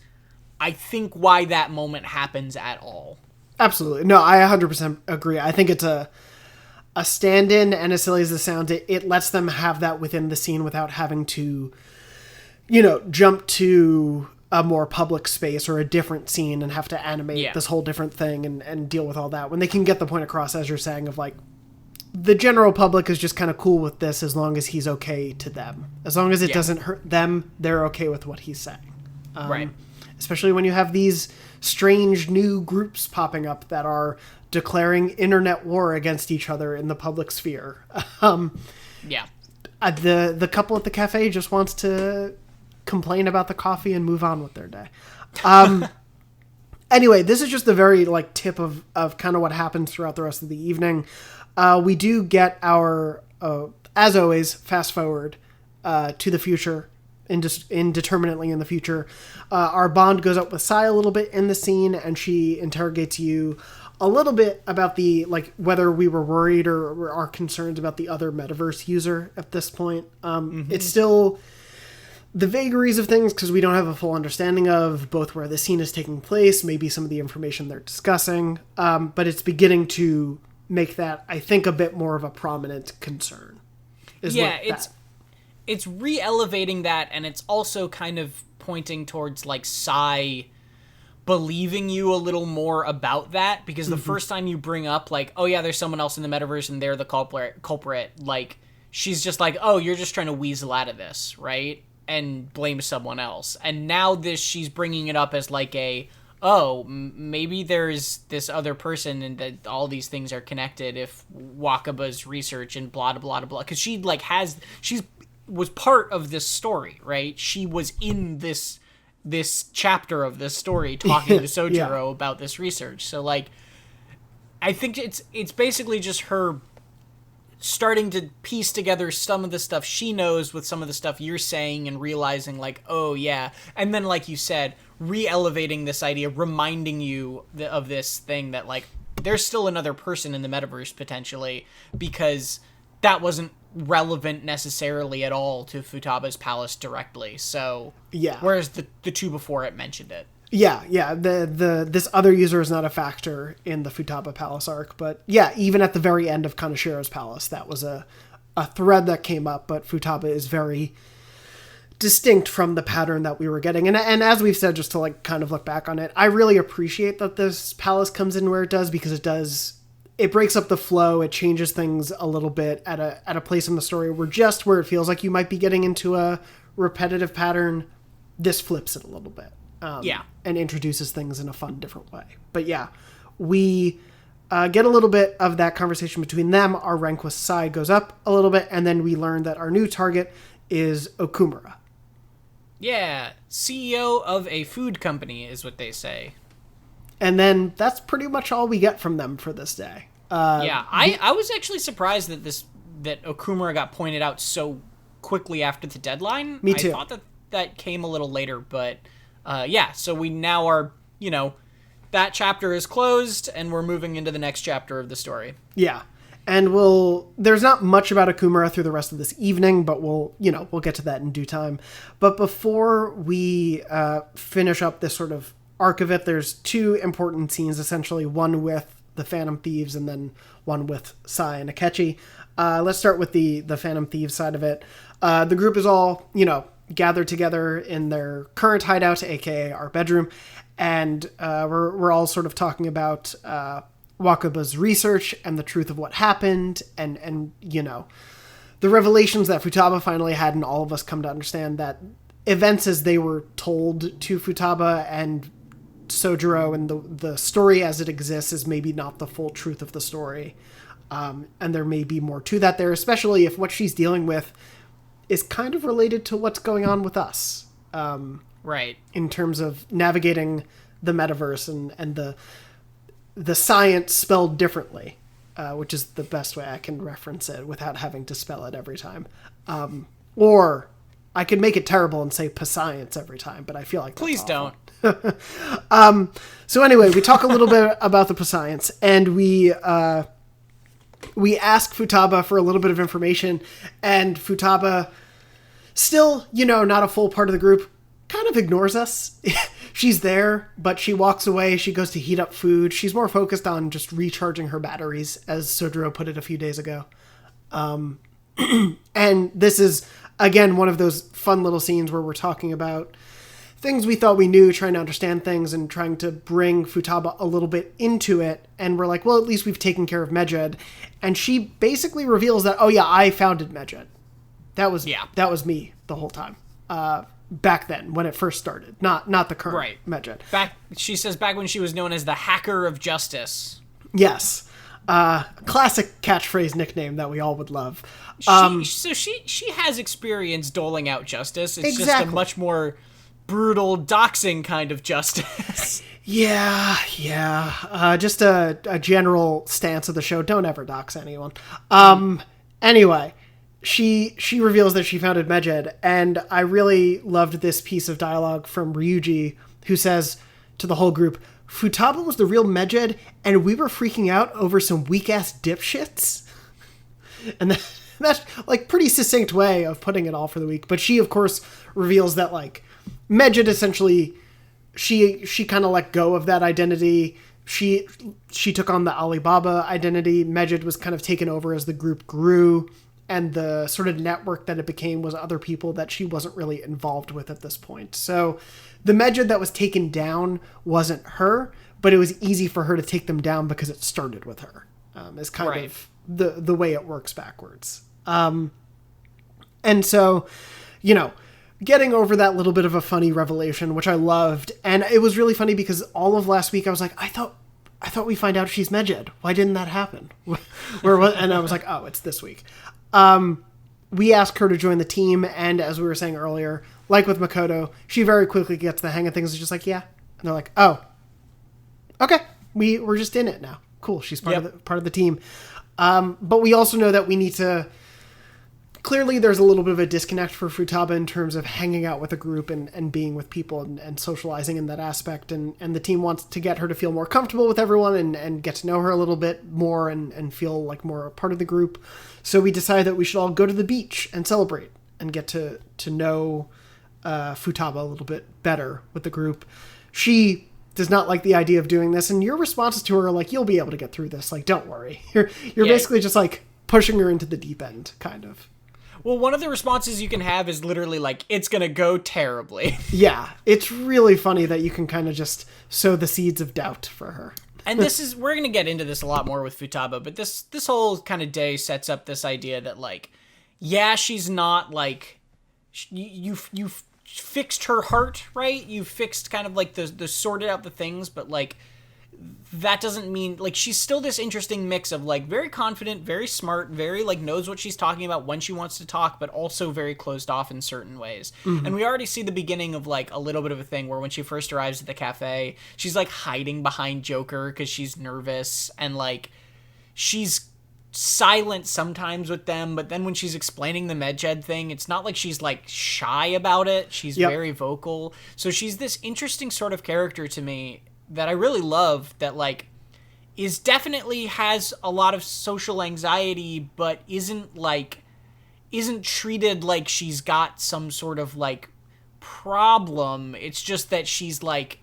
I think, why that moment happens at all. Absolutely. No, I 100% agree. I think it's a stand-in, and as silly as it sounds, it lets them have that within the scene without having to, jump to a more public space or a different scene and have to animate this whole different thing and deal with all that, when they can get the point across, as you're saying, of like, the general public is just kind of cool with this as long as he's okay to them. As long as it doesn't hurt them, they're okay with what he's saying. Right. Especially when you have these strange new groups popping up that are declaring internet war against each other in the public sphere. Yeah. The couple at the cafe just wants to complain about the coffee and move on with their day. Anyway, this is just the very tip of kind of what happens throughout the rest of the evening. We do get our, as always, fast forward to the future, indeterminately in the future. Our bond goes up with Sai a little bit in the scene, and she interrogates you a little bit about the whether we were worried or are concerned about the other metaverse user at this point. It's still the vagaries of things because we don't have a full understanding of both where the scene is taking place, maybe some of the information they're discussing, but it's beginning to make that, I think, a bit more of a prominent concern. It's re-elevating that, and it's also kind of pointing towards Sai believing you a little more about that, because the first time you bring up oh yeah, there's someone else in the metaverse and they're the culprit, she's just oh, you're just trying to weasel out of this, right? And blame someone else. And now she's bringing it up as maybe there's this other person and that all these things are connected if Wakaba's research and blah, blah, blah, blah. Because she was part of this story, right? She was in this chapter of this story talking to Sojiro about this research. So I think it's basically just her starting to piece together some of the stuff she knows with some of the stuff you're saying and realizing oh yeah. And then you said, re-elevating this idea, reminding you of this thing that there's still another person in the metaverse potentially, because that wasn't relevant necessarily at all to Futaba's palace directly. So yeah, whereas the two before it mentioned it. Yeah. This other user is not a factor in the Futaba Palace arc, but yeah, even at the very end of Kanashiro's palace, that was a thread that came up, but Futaba is very distinct from the pattern that we were getting. And as we've said, just to kind of look back on it, I really appreciate that this palace comes in where it does, because it breaks up the flow, it changes things a little bit at a place in the story where it feels like you might be getting into a repetitive pattern, this flips it a little bit. And introduces things in a fun, different way. But yeah, we get a little bit of that conversation between them. Our rank with Sai goes up a little bit, and then we learn that our new target is Okumura. Yeah, CEO of a food company is what they say. And then that's pretty much all we get from them for this day. I was actually surprised that Okumura got pointed out so quickly after the deadline. Me too. I thought that came a little later, but so we now are, that chapter is closed and we're moving into the next chapter of the story. Yeah. And there's not much about Okumura through the rest of this evening, but we'll get to that in due time. But before we finish up this sort of arc of it, there's two important scenes, essentially, one with the Phantom Thieves and then one with Sai and Akechi. Let's start with the Phantom Thieves side of it. The group is all, gathered together in their current hideout, aka our bedroom, and we're all sort of talking about Wakaba's research and the truth of what happened, and the revelations that Futaba finally had, and all of us come to understand that events as they were told to Futaba and Sojiro and the story as it exists is maybe not the full truth of the story, and there may be more to that there, especially if what she's dealing with is kind of related to what's going on with us. Right. In terms of navigating the metaverse and the science spelled differently, which is the best way I can reference it without having to spell it every time. Or I could make it terrible and say science every time, but I feel like that's Please awful. don't. So anyway, we talk a little bit about the science, and we ask Futaba for a little bit of information, and Futaba, still, not a full part of the group, kind of ignores us. She's there, but she walks away. She goes to heat up food. She's more focused on just recharging her batteries, as Sojiro put it a few days ago. And this is, again, one of those fun little scenes where we're talking about things we thought we knew, trying to understand things and trying to bring Futaba a little bit into it. And we're like, well, at least we've taken care of Medjed. And she basically reveals that, oh yeah, I founded Medjed. That was me the whole time. Back then, when it first started. Not the current Medjed. She says back when she was known as the Hacker of Justice. Yes. Classic catchphrase nickname that we all would love. She has experience doling out justice. It's just a much more brutal doxing kind of justice. Yeah. Just a general stance of the show. Don't ever dox anyone. Anyway, she reveals that she founded Medjed, and I really loved this piece of dialogue from Ryuji, who says to the whole group, Futaba was the real Medjed, and we were freaking out over some weak-ass dipshits. And that's like pretty succinct way of putting it all for the week. But she, of course, reveals that like Medjed essentially, she kind of let go of that identity. She took on the Alibaba identity. Medjed was kind of taken over as the group grew, and the sort of network that it became was other people that she wasn't really involved with at this point. So the Medjed that was taken down wasn't her, but it was easy for her to take them down because it started with her. Is kind of the way it works backwards. And so, getting over that little bit of a funny revelation, which I loved. And it was really funny because all of last week I was like, I thought we find out she's Medjed. Why didn't that happen? And I was like, oh, it's this week. We asked her to join the team, and as we were saying earlier, like with Makoto, she very quickly gets the hang of things. It's just like, yeah. And they're like, oh, okay, we're just in it now. Cool, she's part of the team. But we also know that we need to... Clearly, there's a little bit of a disconnect for Futaba in terms of hanging out with a group and being with people and socializing in that aspect. And the team wants to get her to feel more comfortable with everyone and get to know her a little bit more and feel like more a part of the group. So we decided that we should all go to the beach and celebrate and get to know Futaba a little bit better with the group. She does not like the idea of doing this. And your responses to her are like, you'll be able to get through this. Like, don't worry. You're basically just like pushing her into the deep end, kind of. Well, one of the responses you can have is literally like, it's going to go terribly. Yeah, it's really funny that you can kind of just sow the seeds of doubt for her. And we're going to get into this a lot more with Futaba, but this whole kind of day sets up this idea that like, yeah, she's not like, you fixed her heart, right? You fixed kind of like the sorted out the things, but like, that doesn't mean like she's still this interesting mix of like very confident, very smart, very like knows what she's talking about when she wants to talk, but also very closed off in certain ways. Mm-hmm. And we already see the beginning of like a little bit of a thing where when she first arrives at the cafe, she's like hiding behind Joker because she's nervous, and like she's silent sometimes with them, but then when she's explaining the Medjed thing, it's not like she's like shy about it. She's very vocal. So she's this interesting sort of character to me that I really love, that like is definitely has a lot of social anxiety, but isn't treated like she's got some sort of like problem. It's just that she's like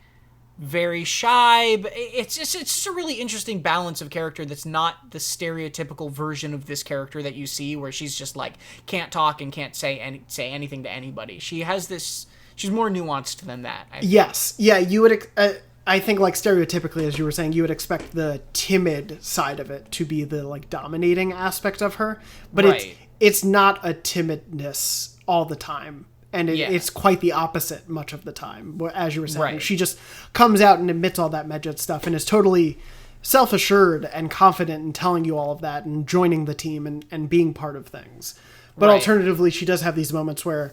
very shy. But it's just a really interesting balance of character that's not the stereotypical version of this character that you see where she's just like can't talk and can't say anything to anybody. She has this, she's more nuanced than that. Yes. Yeah, you would I think, like, stereotypically, as you were saying, you would expect the timid side of it to be the, like, dominating aspect of her. But it's not a timidness all the time. And it's quite the opposite much of the time, as you were saying. She just comes out and admits all that Medjed stuff and is totally self-assured and confident in telling you all of that and joining the team and being part of things. But alternatively, she does have these moments where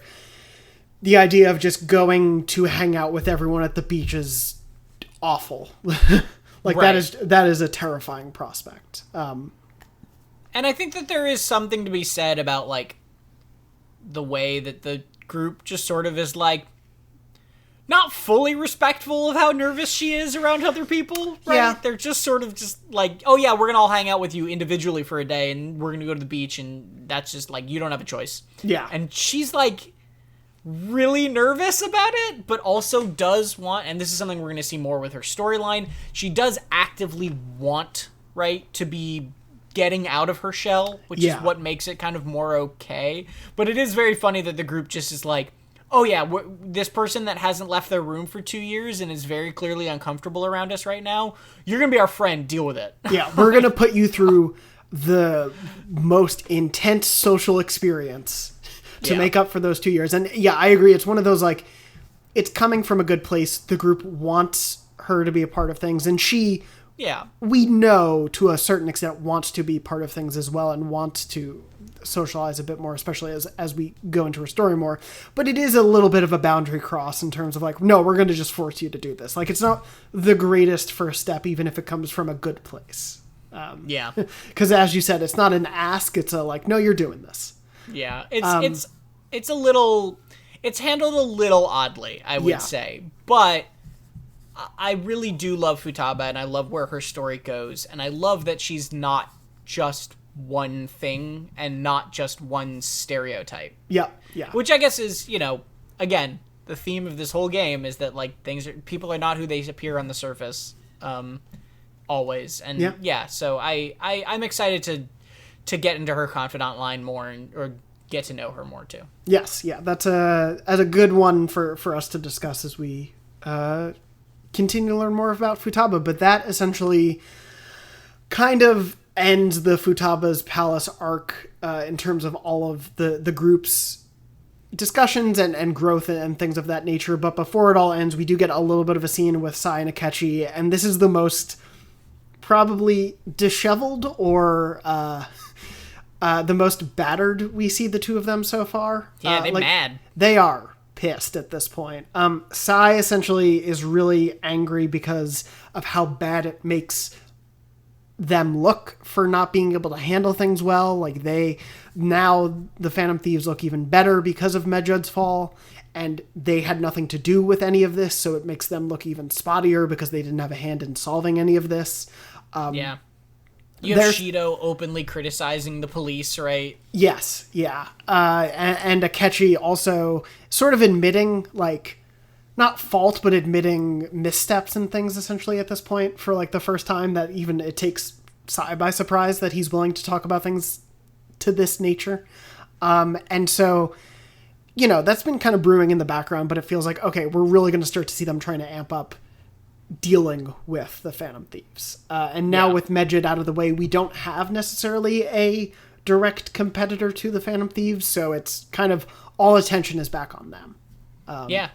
the idea of just going to hang out with everyone at the beach is awful. That is a terrifying prospect. And I think that there is something to be said about like the way that the group just sort of is like not fully respectful of how nervous she is around other people, right? Yeah. They're just sort of just like, oh yeah, we're gonna all hang out with you individually for a day and we're gonna go to the beach, and that's just like, you don't have a choice. Yeah. And she's like really nervous about it, but also does want, and this is something we're going to see more with her storyline, she does actively want, right, to be getting out of her shell, which is what makes it kind of more okay. But it is very funny that the group just is like, oh yeah, this person that hasn't left their room for 2 years and is very clearly uncomfortable around us right now, you're going to be our friend. Deal with it. Yeah, we're going to put you through the most intense social experience to make up for those 2 years. And yeah, I agree. It's one of those, like, it's coming from a good place. The group wants her to be a part of things. And she, we know to a certain extent, wants to be part of things as well and wants to socialize a bit more, especially as we go into her story more. But it is a little bit of a boundary cross in terms of like, no, we're going to just force you to do this. Like, it's not the greatest first step, even if it comes from a good place. Because as you said, it's not an ask. It's a like, no, you're doing this. Yeah. It's a little, it's handled a little oddly, I would say. But I really do love Futaba, and I love where her story goes. And I love that she's not just one thing and not just one stereotype. Yeah. Which I guess is, again, the theme of this whole game is that like people are not who they appear on the surface, always. And so I'm excited to get into her confidant line more or get to know her more too. Yes, that's a good one for us to discuss as we continue to learn more about Futaba. But that essentially kind of ends the Futaba's Palace arc in terms of all of the group's discussions and growth and things of that nature. But before it all ends, we do get a little bit of a scene with Sai and Akechi, and this is the most probably disheveled or the most battered we see the two of them so far. Yeah, they're mad. They are pissed at this point. Sai essentially is really angry because of how bad it makes them look for not being able to handle things well. Like now the Phantom Thieves look even better because of Medjed's fall, and they had nothing to do with any of this, so it makes them look even spottier because they didn't have a hand in solving any of this. You have Shido openly criticizing the police, right? Yes, yeah. And Akechi also sort of admitting, like, not fault, but admitting missteps and things, essentially, at this point, for, like, the first time that even it takes Sai by surprise that he's willing to talk about things to this nature. And so, that's been kind of brewing in the background, but it feels like, okay, we're really going to start to see them trying to amp up dealing with the Phantom Thieves. And now with Medjed out of the way, we don't have necessarily a direct competitor to the Phantom Thieves, so it's kind of all attention is back on them.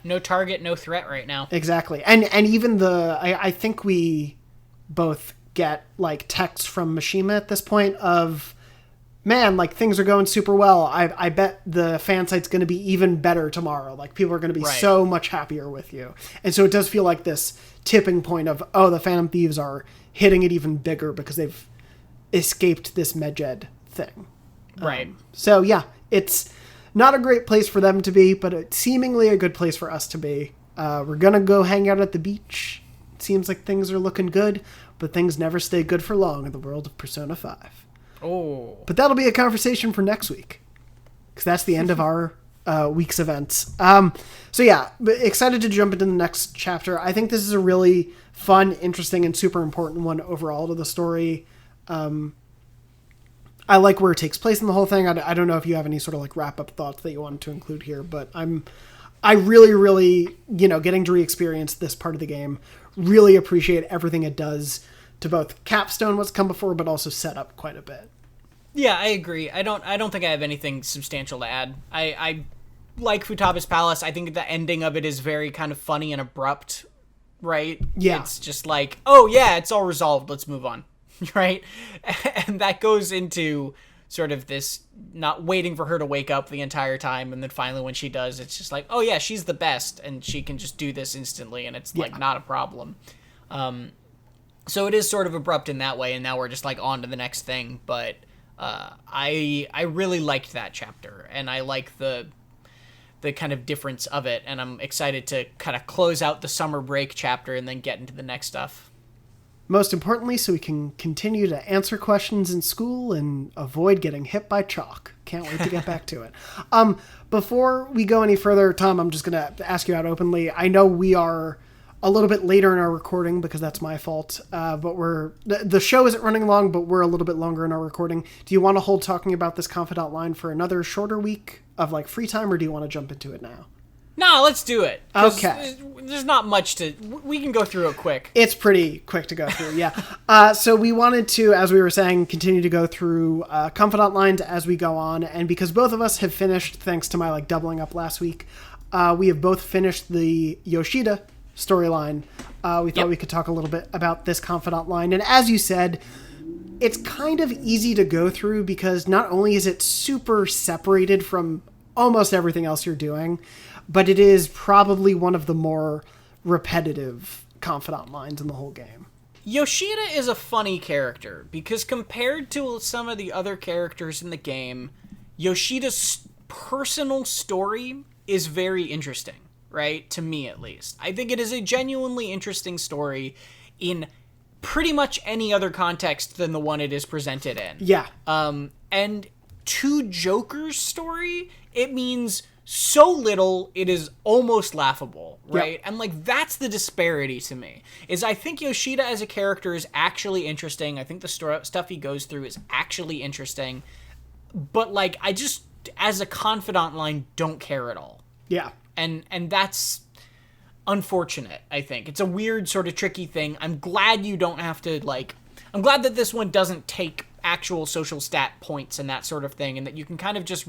No target, no threat right now. Exactly. And even I think we both get like texts from Mishima at this point of, man, like things are going super well. I bet the fan site's going to be even better tomorrow. Like people are going to be so much happier with you. And so it does feel like this tipping point of, oh, the Phantom Thieves are hitting it even bigger because they've escaped this Medjed thing. Right. So yeah, it's not a great place for them to be, but it's seemingly a good place for us to be. We're going to go hang out at the beach. It seems like things are looking good, but things never stay good for long in the world of Persona 5. Oh. But that'll be a conversation for next week, because that's the end of our week's events. So yeah, excited to jump into the next chapter. I think this is a really fun, interesting, and super important one overall to the story. I like where it takes place in the whole thing. I don't know if you have any sort of like wrap-up thoughts that you wanted to include here, but I really, really, getting to re-experience this part of the game, really appreciate everything it does to both capstone what's come before, but also set up quite a bit. Yeah, I agree. I don't think I have anything substantial to add. I like Futaba's Palace. I think the ending of it is very kind of funny and abrupt, right? Yeah. It's just like, oh yeah, it's all resolved. Let's move on, right? And that goes into sort of this not waiting for her to wake up the entire time, and then finally when she does, it's just like, oh yeah, she's the best, and she can just do this instantly, and it's like not a problem. So it is sort of abrupt in that way, and now we're just like on to the next thing. But I really liked that chapter, and I like the kind of difference of it, and I'm excited to kind of close out the summer break chapter and then get into the next stuff. Most importantly, so we can continue to answer questions in school and avoid getting hit by chalk. Can't wait to get back to it. Before we go any further, Tom, I'm just going to ask you out openly. I know we are a little bit later in our recording because that's my fault, but the show isn't running long, but we're a little bit longer in our recording. Do you want to hold talking about this confidant line for another shorter week of like free time, or do you want to jump into it now? Nah, let's do it. 'Cause Okay. There's not much to... We can go through it quick. It's pretty quick to go through, yeah. So we wanted to, as we were saying, continue to go through confidant lines as we go on. And because both of us have finished, thanks to my doubling up last week, we have both finished the Yoshida storyline. We thought we could talk a little bit about this confidant line. And as you said, it's kind of easy to go through because not only is it super separated from almost everything else you're doing, but it is probably one of the more repetitive confidant lines in the whole game. Yoshida is a funny character because compared to some of the other characters in the game, Yoshida's personal story is very interesting, right? To me, at least. I think it is a genuinely interesting story in pretty much any other context than the one it is presented in. Yeah. And to Joker's story, it means so little it is almost laughable, right? Yep. And that's the disparity to me, is I think Yoshida as a character is actually interesting. I think the stuff he goes through is actually interesting, but I just, as a confidant line, don't care at all. Yeah. And that's unfortunate, I think. It's a weird sort of tricky thing. I'm glad you don't have to, I'm glad that this one doesn't take actual social stat points and that sort of thing, and that you can kind of just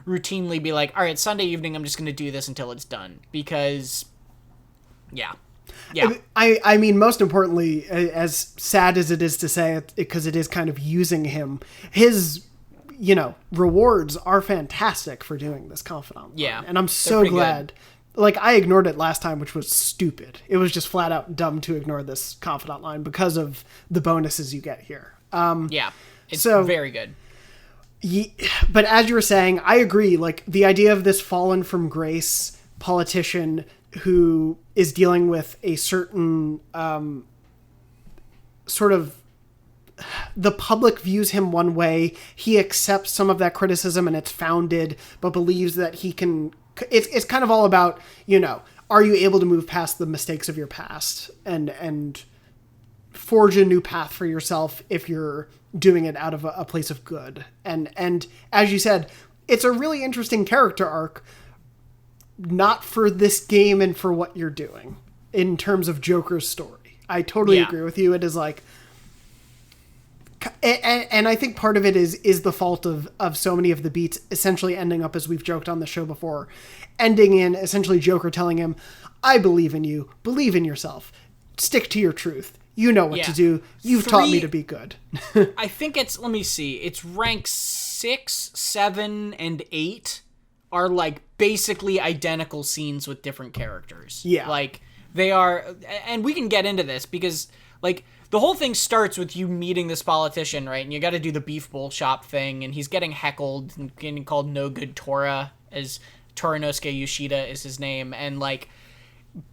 routinely be like, all right, Sunday evening, I'm just going to do this until it's done, because, yeah. I mean, most importantly, as sad as it is to say it, because it is kind of using him, his, rewards are fantastic for doing this confidant. Yeah. And I'm so glad. Good. I ignored it last time, which was stupid. It was just flat out dumb to ignore this confidant line because of the bonuses you get here. It's very good. But as you were saying, I agree. The idea of this fallen from grace politician who is dealing with a certain sort of, the public views him one way. He accepts some of that criticism and it's founded, but believes that he can. It's kind of all about, are you able to move past the mistakes of your past and forge a new path for yourself if you're doing it out of a place of good. And as you said, it's a really interesting character arc, not for this game and for what you're doing in terms of Joker's story. I totally agree with you. It is and I think part of it is the fault of so many of the beats essentially ending up, as we've joked on the show before, ending in essentially Joker telling him, I believe in you, believe in yourself, stick to your truth. You know what to do. You've taught me to be good. I think it's, let me see, it's rank 6, 7, and 8 are basically identical scenes with different characters. Yeah. They are, and we can get into this because the whole thing starts with you meeting this politician, right? And you got to do the beef bowl shop thing, and he's getting heckled and getting called No Good Tora, as Torinosuke Yoshida is his name. And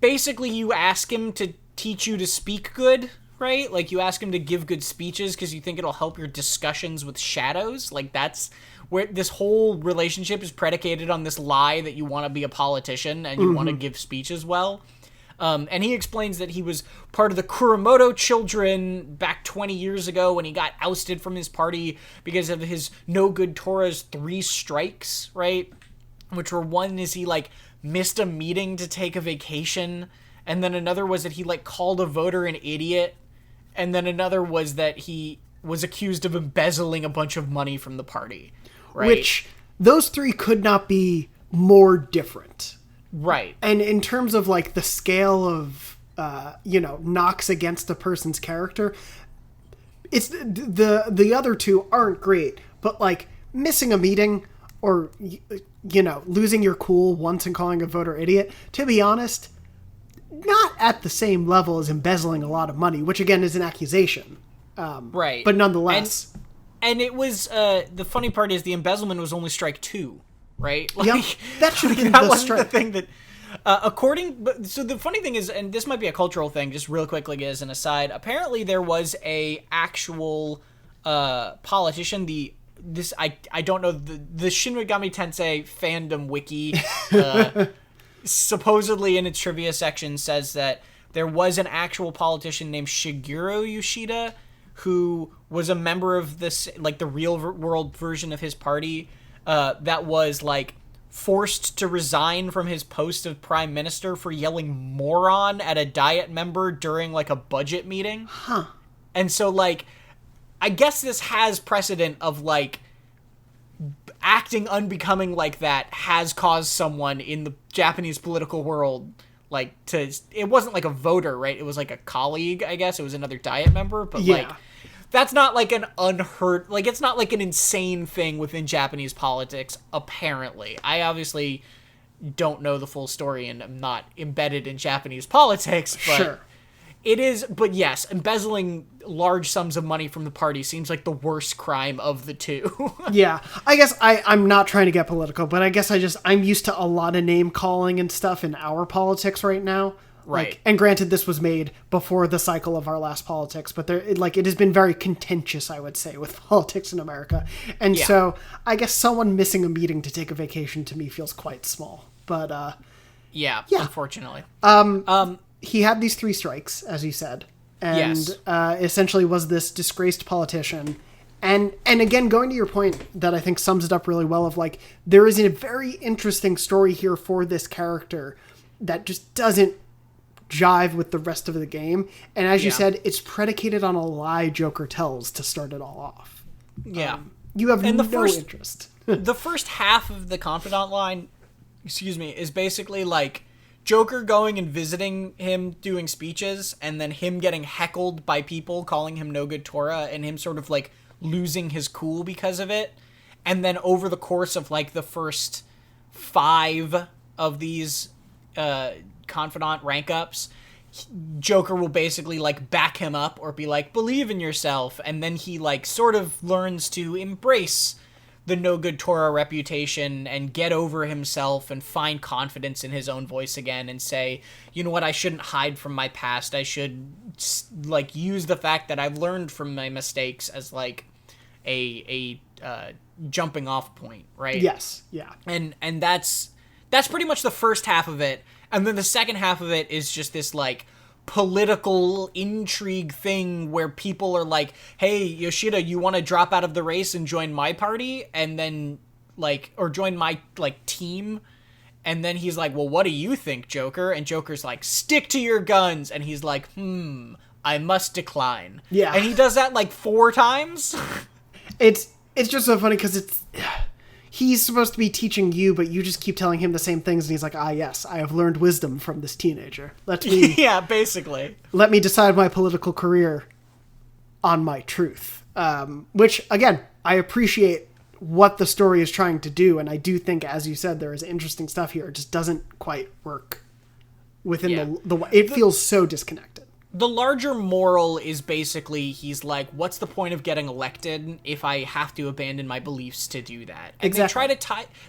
basically you ask him to teach you to speak good, right? You ask him to give good speeches because you think it'll help your discussions with shadows. That's where this whole relationship is predicated on, this lie that you want to be a politician and you want to give speeches well. And he explains that he was part of the Kuramoto children back 20 years ago when he got ousted from his party because of his No Good Tora's 3 strikes, right? Which were, one is he missed a meeting to take a vacation, and then another was that he called a voter an idiot, and then another was that he was accused of embezzling a bunch of money from the party, right? Which, those 3 could not be more different. Right. And in terms of the scale of, knocks against a person's character, it's the other 2 aren't great, but missing a meeting or, losing your cool once and calling a voter idiot, to be honest, not at the same level as embezzling a lot of money, which again is an accusation. Right. But nonetheless. And it was, the funny part is the embezzlement was only strike 2. Right? That should have been that the wasn't strike. the thing that, so the funny thing is, and this might be a cultural thing, just real quickly as an aside, apparently there was a actual politician, I don't know, the Shin Megami Tensei fandom wiki, supposedly in its trivia section says that there was an actual politician named Shigeru Yoshida who was a member of this, the real world version of his party, that was forced to resign from his post of prime minister for yelling moron at a Diet member during, like, a budget meeting. Huh. And so, like, I guess this has precedent of, like, acting unbecoming like that has caused someone in the Japanese political world, like, to... It wasn't, like, a voter, right? It was, like, a colleague, I guess. It was another Diet member. But, like, that's not, like, an unheard... Like, it's not, like, an insane thing within Japanese politics, apparently. I obviously don't know the full story and am not embedded in Japanese politics, but... Sure. It is, but yes, embezzling large sums of money from the party seems like the worst crime of the two. Yeah, I guess I'm not trying to get political, but I guess I'm used to a lot of name calling and stuff in our politics right now. Right. Like, and granted, this was made before the cycle of our last politics, but it has been very contentious, I would say, with politics in America. And so I guess someone missing a meeting to take a vacation to me feels quite small. But, yeah, unfortunately. He had these 3 strikes, as you said, and essentially was this disgraced politician. And again, going to your point that I think sums it up really well of, like, there is a very interesting story here for this character that just doesn't jive with the rest of the game. And as you said, it's predicated on a lie Joker tells to start it all off. Yeah. You have no interest. The first half of the Confidant line, is basically, like, Joker going and visiting him doing speeches, and then him getting heckled by people calling him no good Torah, and him sort of, like, losing his cool because of it. And then over the course of, like, the first 5 of these Confidant rank ups, Joker will basically, like, back him up or be like, believe in yourself. And then he, like, sort of learns to embrace the no good Torah reputation and get over himself and find confidence in his own voice again and say, you know what, I shouldn't hide from my past. I should, like, use the fact that I've learned from my mistakes as, like, a jumping off point, right? Yes, yeah. And that's pretty much the first half of it. And then the second half of it is just this, like, political intrigue thing where people are like, hey, Yoshida, you want to drop out of the race and join my party? And then, like, or join my, like, team? And then he's like, well, what do you think, Joker? And Joker's like, stick to your guns. And he's like, I must decline. Yeah. And he does that, like, 4 times. It's just so funny because he's supposed to be teaching you, but you just keep telling him the same things, and he's like, yes, I have learned wisdom from this teenager. Yeah, basically. Let me decide my political career on my truth. Which, again, I appreciate what the story is trying to do, and I do think, as you said, there is interesting stuff here. It just doesn't quite work within it feels so disconnected. The larger moral is basically, he's like, what's the point of getting elected if I have to abandon my beliefs to do that? And exactly.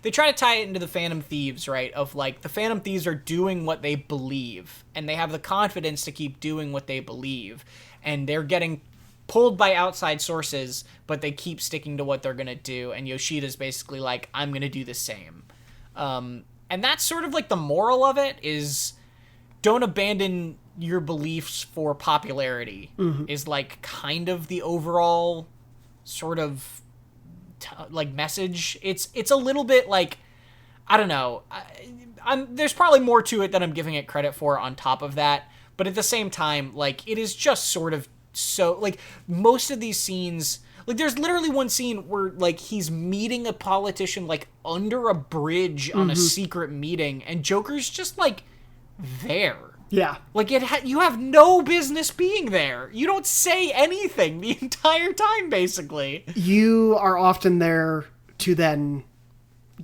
they try to tie it into the Phantom Thieves, right? Of, like, the Phantom Thieves are doing what they believe, and they have the confidence to keep doing what they believe, and they're getting pulled by outside sources, but they keep sticking to what they're gonna do, and Yoshida's basically like, I'm gonna do the same. And that's sort of, like, the moral of it, is don't abandon your beliefs for popularity, is, like, kind of the overall sort of like message. It's a little bit like, I don't know, there's probably more to it than I'm giving it credit for on top of that, but at the same time, like, it is just sort of so, like, most of these scenes, like, there's literally one scene where, like, he's meeting a politician, like, under a bridge on a secret meeting, and Joker's just, like, there. Yeah. Like, you have no business being there. You don't say anything the entire time, basically. You are often there to then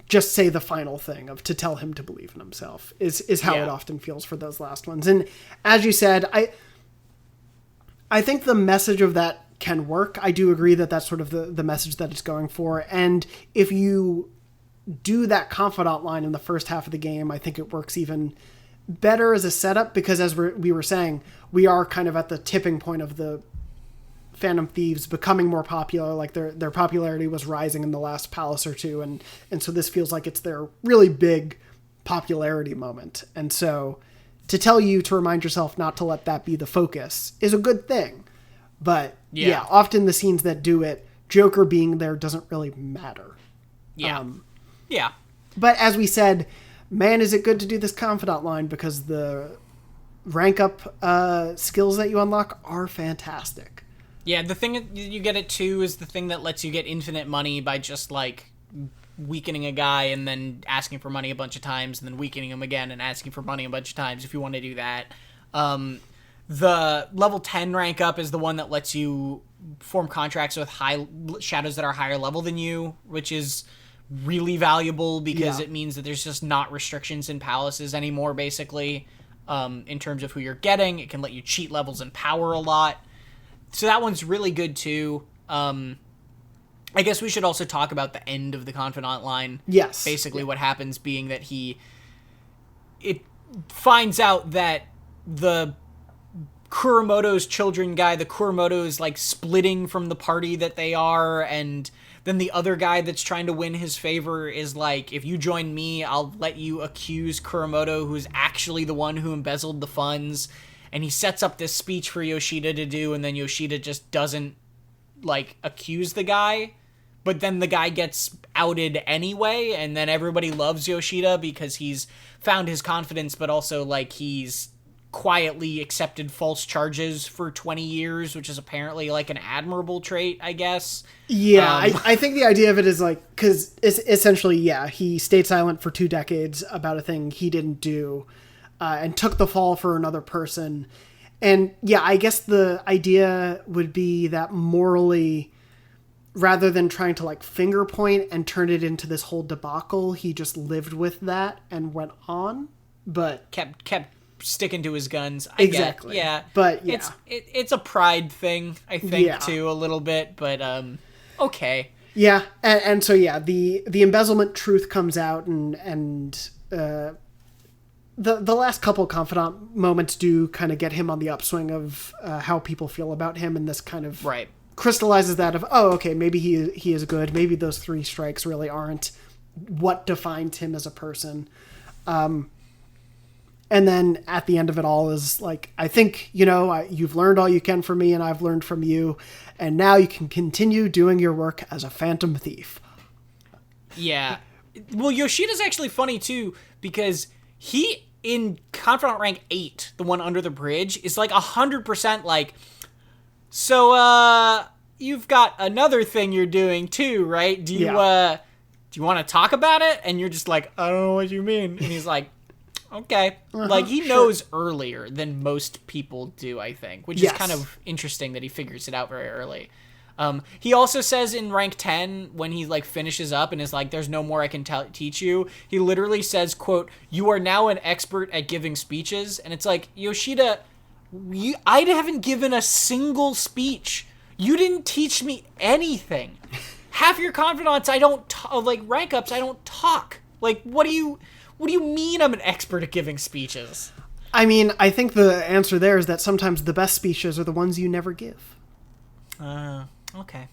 just say the final thing to tell him to believe in himself is how it often feels for those last ones. And as you said, I think the message of that can work. I do agree that that's sort of the message that it's going for. And if you do that confidant line in the first half of the game, I think it works even better as a setup, because as we were saying, we are kind of at the tipping point of the Phantom Thieves becoming more popular. Like, their popularity was rising in the last palace or two, and so this feels like it's their really big popularity moment. And so to tell you to remind yourself not to let that be the focus is a good thing. But often the scenes that do it, Joker being there doesn't really matter. Yeah. But as we said, man, is it good to do this confidant line, because the rank up skills that you unlock are fantastic. Yeah, the thing that you get it too is the thing that lets you get infinite money by just, like, weakening a guy and then asking for money a bunch of times and then weakening him again and asking for money a bunch of times if you want to do that. The level 10 rank up is the one that lets you form contracts with high shadows that are higher level than you, which is really valuable because it means that there's just not restrictions in palaces anymore, basically, in terms of who you're getting. It can let you cheat levels and power a lot. So that one's really good, too. I guess we should also talk about the end of the confidant line. Yes. Basically what happens being that it finds out that the Kuromoto's children guy, the Kuromoto is, like, splitting from the party that they are, and then the other guy that's trying to win his favor is like, if you join me, I'll let you accuse Kuromoto, who's actually the one who embezzled the funds. And he sets up this speech for Yoshida to do, and then Yoshida just doesn't, like, accuse the guy. But then the guy gets outed anyway, and then everybody loves Yoshida because he's found his confidence, but also, like, he's quietly accepted false charges for 20 years, which is apparently, like, an admirable trait, I guess. Yeah, I think the idea of it is, like, because essentially, he stayed silent for 2 decades about a thing he didn't do, and took the fall for another person. And, I guess the idea would be that morally, rather than trying to, like, finger point and turn it into this whole debacle, he just lived with that and went on, but... Kept sticking to his guns. Exactly. But it's a pride thing, I think, too, a little bit, but okay. Yeah, and so the embezzlement truth comes out, and the last couple confidant moments do kind of get him on the upswing of how people feel about him, and this kind of crystallizes that of, oh, okay, maybe he is good, maybe those 3 strikes really aren't what defines him as a person. And then at the end of it all is like, I think, you've learned all you can from me and I've learned from you. And now you can continue doing your work as a phantom thief. Yeah. Well, Yoshida's actually funny too, because he, in confidant rank 8, the one under the bridge, is like 100% like, so, you've got another thing you're doing too, right? Do you want to talk about it? And you're just like, I don't know what you mean. And he's like, okay. Like, he knows earlier than most people do, I think, which is kind of interesting that he figures it out very early. He also says in rank 10, when he, like, finishes up and is like, there's no more I can teach you, he literally says, quote, "You are now an expert at giving speeches." And it's like, Yoshida, I haven't given a single speech. You didn't teach me anything. Half your confidants, I don't, rank ups, I don't talk. Like, what do you mean I'm an expert at giving speeches? I mean, I think the answer there is that sometimes the best speeches are the ones you never give. Okay.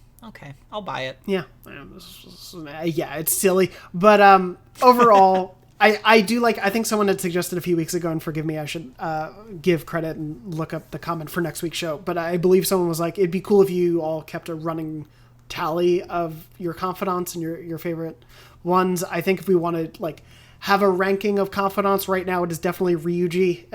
I'll buy it. Yeah, it's silly. But overall, I do like, I think someone had suggested a few weeks ago, and forgive me, I should give credit and look up the comment for next week's show, but I believe someone was like, it'd be cool if you all kept a running tally of your confidants and your favorite ones. I think if we want to, like, have a ranking of confidants right now, it is definitely Ryuji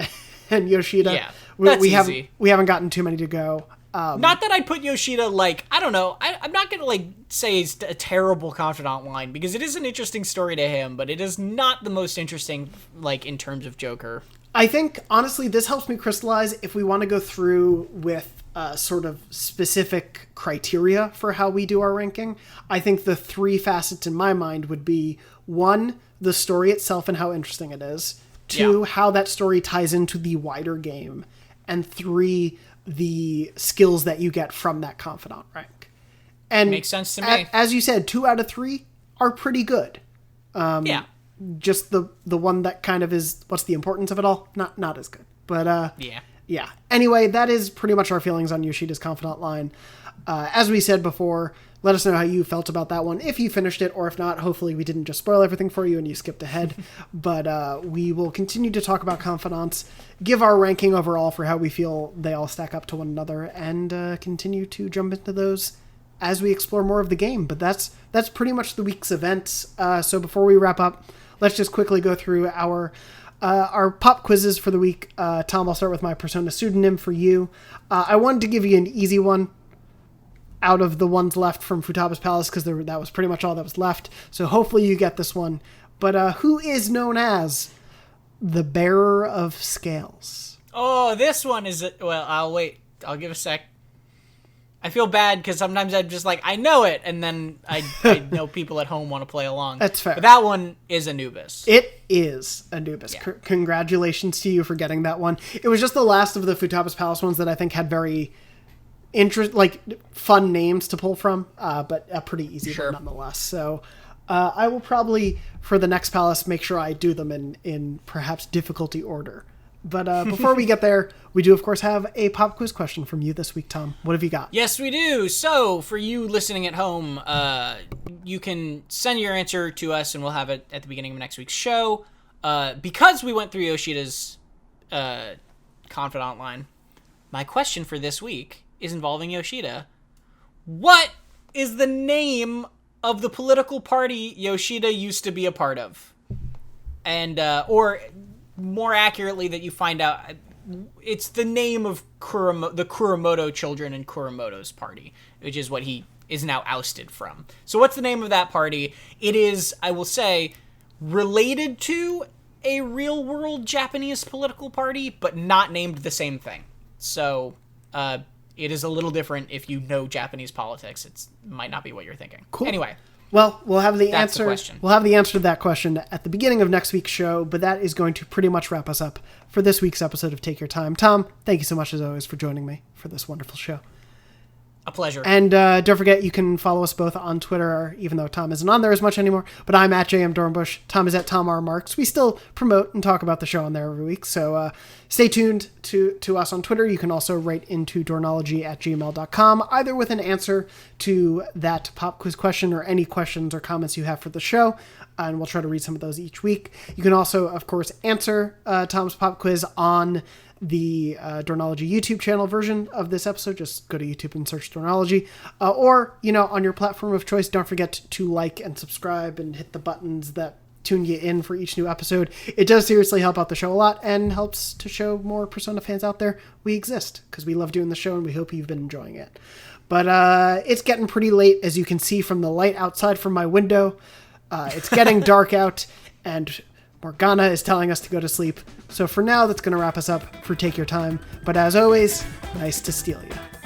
and Yoshida. Yeah, that's easy. We haven't gotten too many to go. Not that I'd put Yoshida, like, I don't know. I'm not going to, like, say he's a terrible confidant line, because it is an interesting story to him, but it is not the most interesting, like, in terms of Joker. I think, honestly, this helps me crystallize if we want to go through with sort of specific criteria for how we do our ranking. I think the 3 facets in my mind would be, 1, the story itself and how interesting it is. 2, how that story ties into the wider game. And 3, the skills that you get from that confidant rank. And makes sense to me. As you said, 2 out of 3 are pretty good. Just the one that kind of is, what's the importance of it all? Not as good. But yeah. Anyway, that is pretty much our feelings on Yoshida's confidant line. As we said before, let us know how you felt about that one, if you finished it, or if not, hopefully we didn't just spoil everything for you and you skipped ahead. But we will continue to talk about confidants, give our ranking overall for how we feel they all stack up to one another, and continue to jump into those as we explore more of the game. But that's pretty much the week's events. So before we wrap up, let's just quickly go through our pop quizzes for the week. Tom, I'll start with my Persona pseudonym for you. I wanted to give you an easy one out of the ones left from Futaba's Palace, because that was pretty much all that was left. So hopefully you get this one. But who is known as the Bearer of Scales? Oh, this one is... Well, I'll wait. I'll give a sec. I feel bad because sometimes I'm just like, I know it, and then I know people at home want to play along. That's fair. But that one is Anubis. It is Anubis. Yeah. Congratulations to you for getting that one. It was just the last of the Futaba's Palace ones that I think had very fun names to pull from, but a pretty easy one nonetheless. So I will probably, for the next palace, make sure I do them in perhaps difficulty order. But before we get there, we do, of course, have a pop quiz question from you this week, Tom. What have you got? Yes, we do. So, for you listening at home, you can send your answer to us, and we'll have it at the beginning of next week's show. Because we went through Yoshida's confidant line, my question for this week is involving Yoshida. What is the name of the political party Yoshida used to be a part of? And, or... more accurately, that you find out it's the name of the Kuramoto children and Kuramoto's party, which is what he is now ousted from. So what's the name of that party? It is, I will say, related to a real-world Japanese political party, but not named the same thing. So it is a little different if you know Japanese politics. It might not be what you're thinking. Cool. Anyway. Well, we'll have the answer. Question. We'll have the answer to that question at the beginning of next week's show, but that is going to pretty much wrap us up for this week's episode of Take Your Time. Tom, thank you so much as always for joining me for this wonderful show. A pleasure. And don't forget, you can follow us both on Twitter, even though Tom isn't on there as much anymore. But I'm at JM Dornbush. Tom is at Tom R. Marks. We still promote and talk about the show on there every week. So stay tuned to us on Twitter. You can also write into dornology@gmail.com, either with an answer to that pop quiz question or any questions or comments you have for the show. And we'll try to read some of those each week. You can also, of course, answer Tom's pop quiz on the Dornology YouTube channel version of this episode. Just go to YouTube and search Dornology. Or, on your platform of choice, don't forget to like and subscribe and hit the buttons that tune you in for each new episode. It does seriously help out the show a lot and helps to show more Persona fans out there we exist, because we love doing the show and we hope you've been enjoying it. But it's getting pretty late, as you can see from the light outside from my window. It's getting dark out, and Morgana is telling us to go to sleep. So for now, that's going to wrap us up for Take Your Time. But as always, nice to steal you.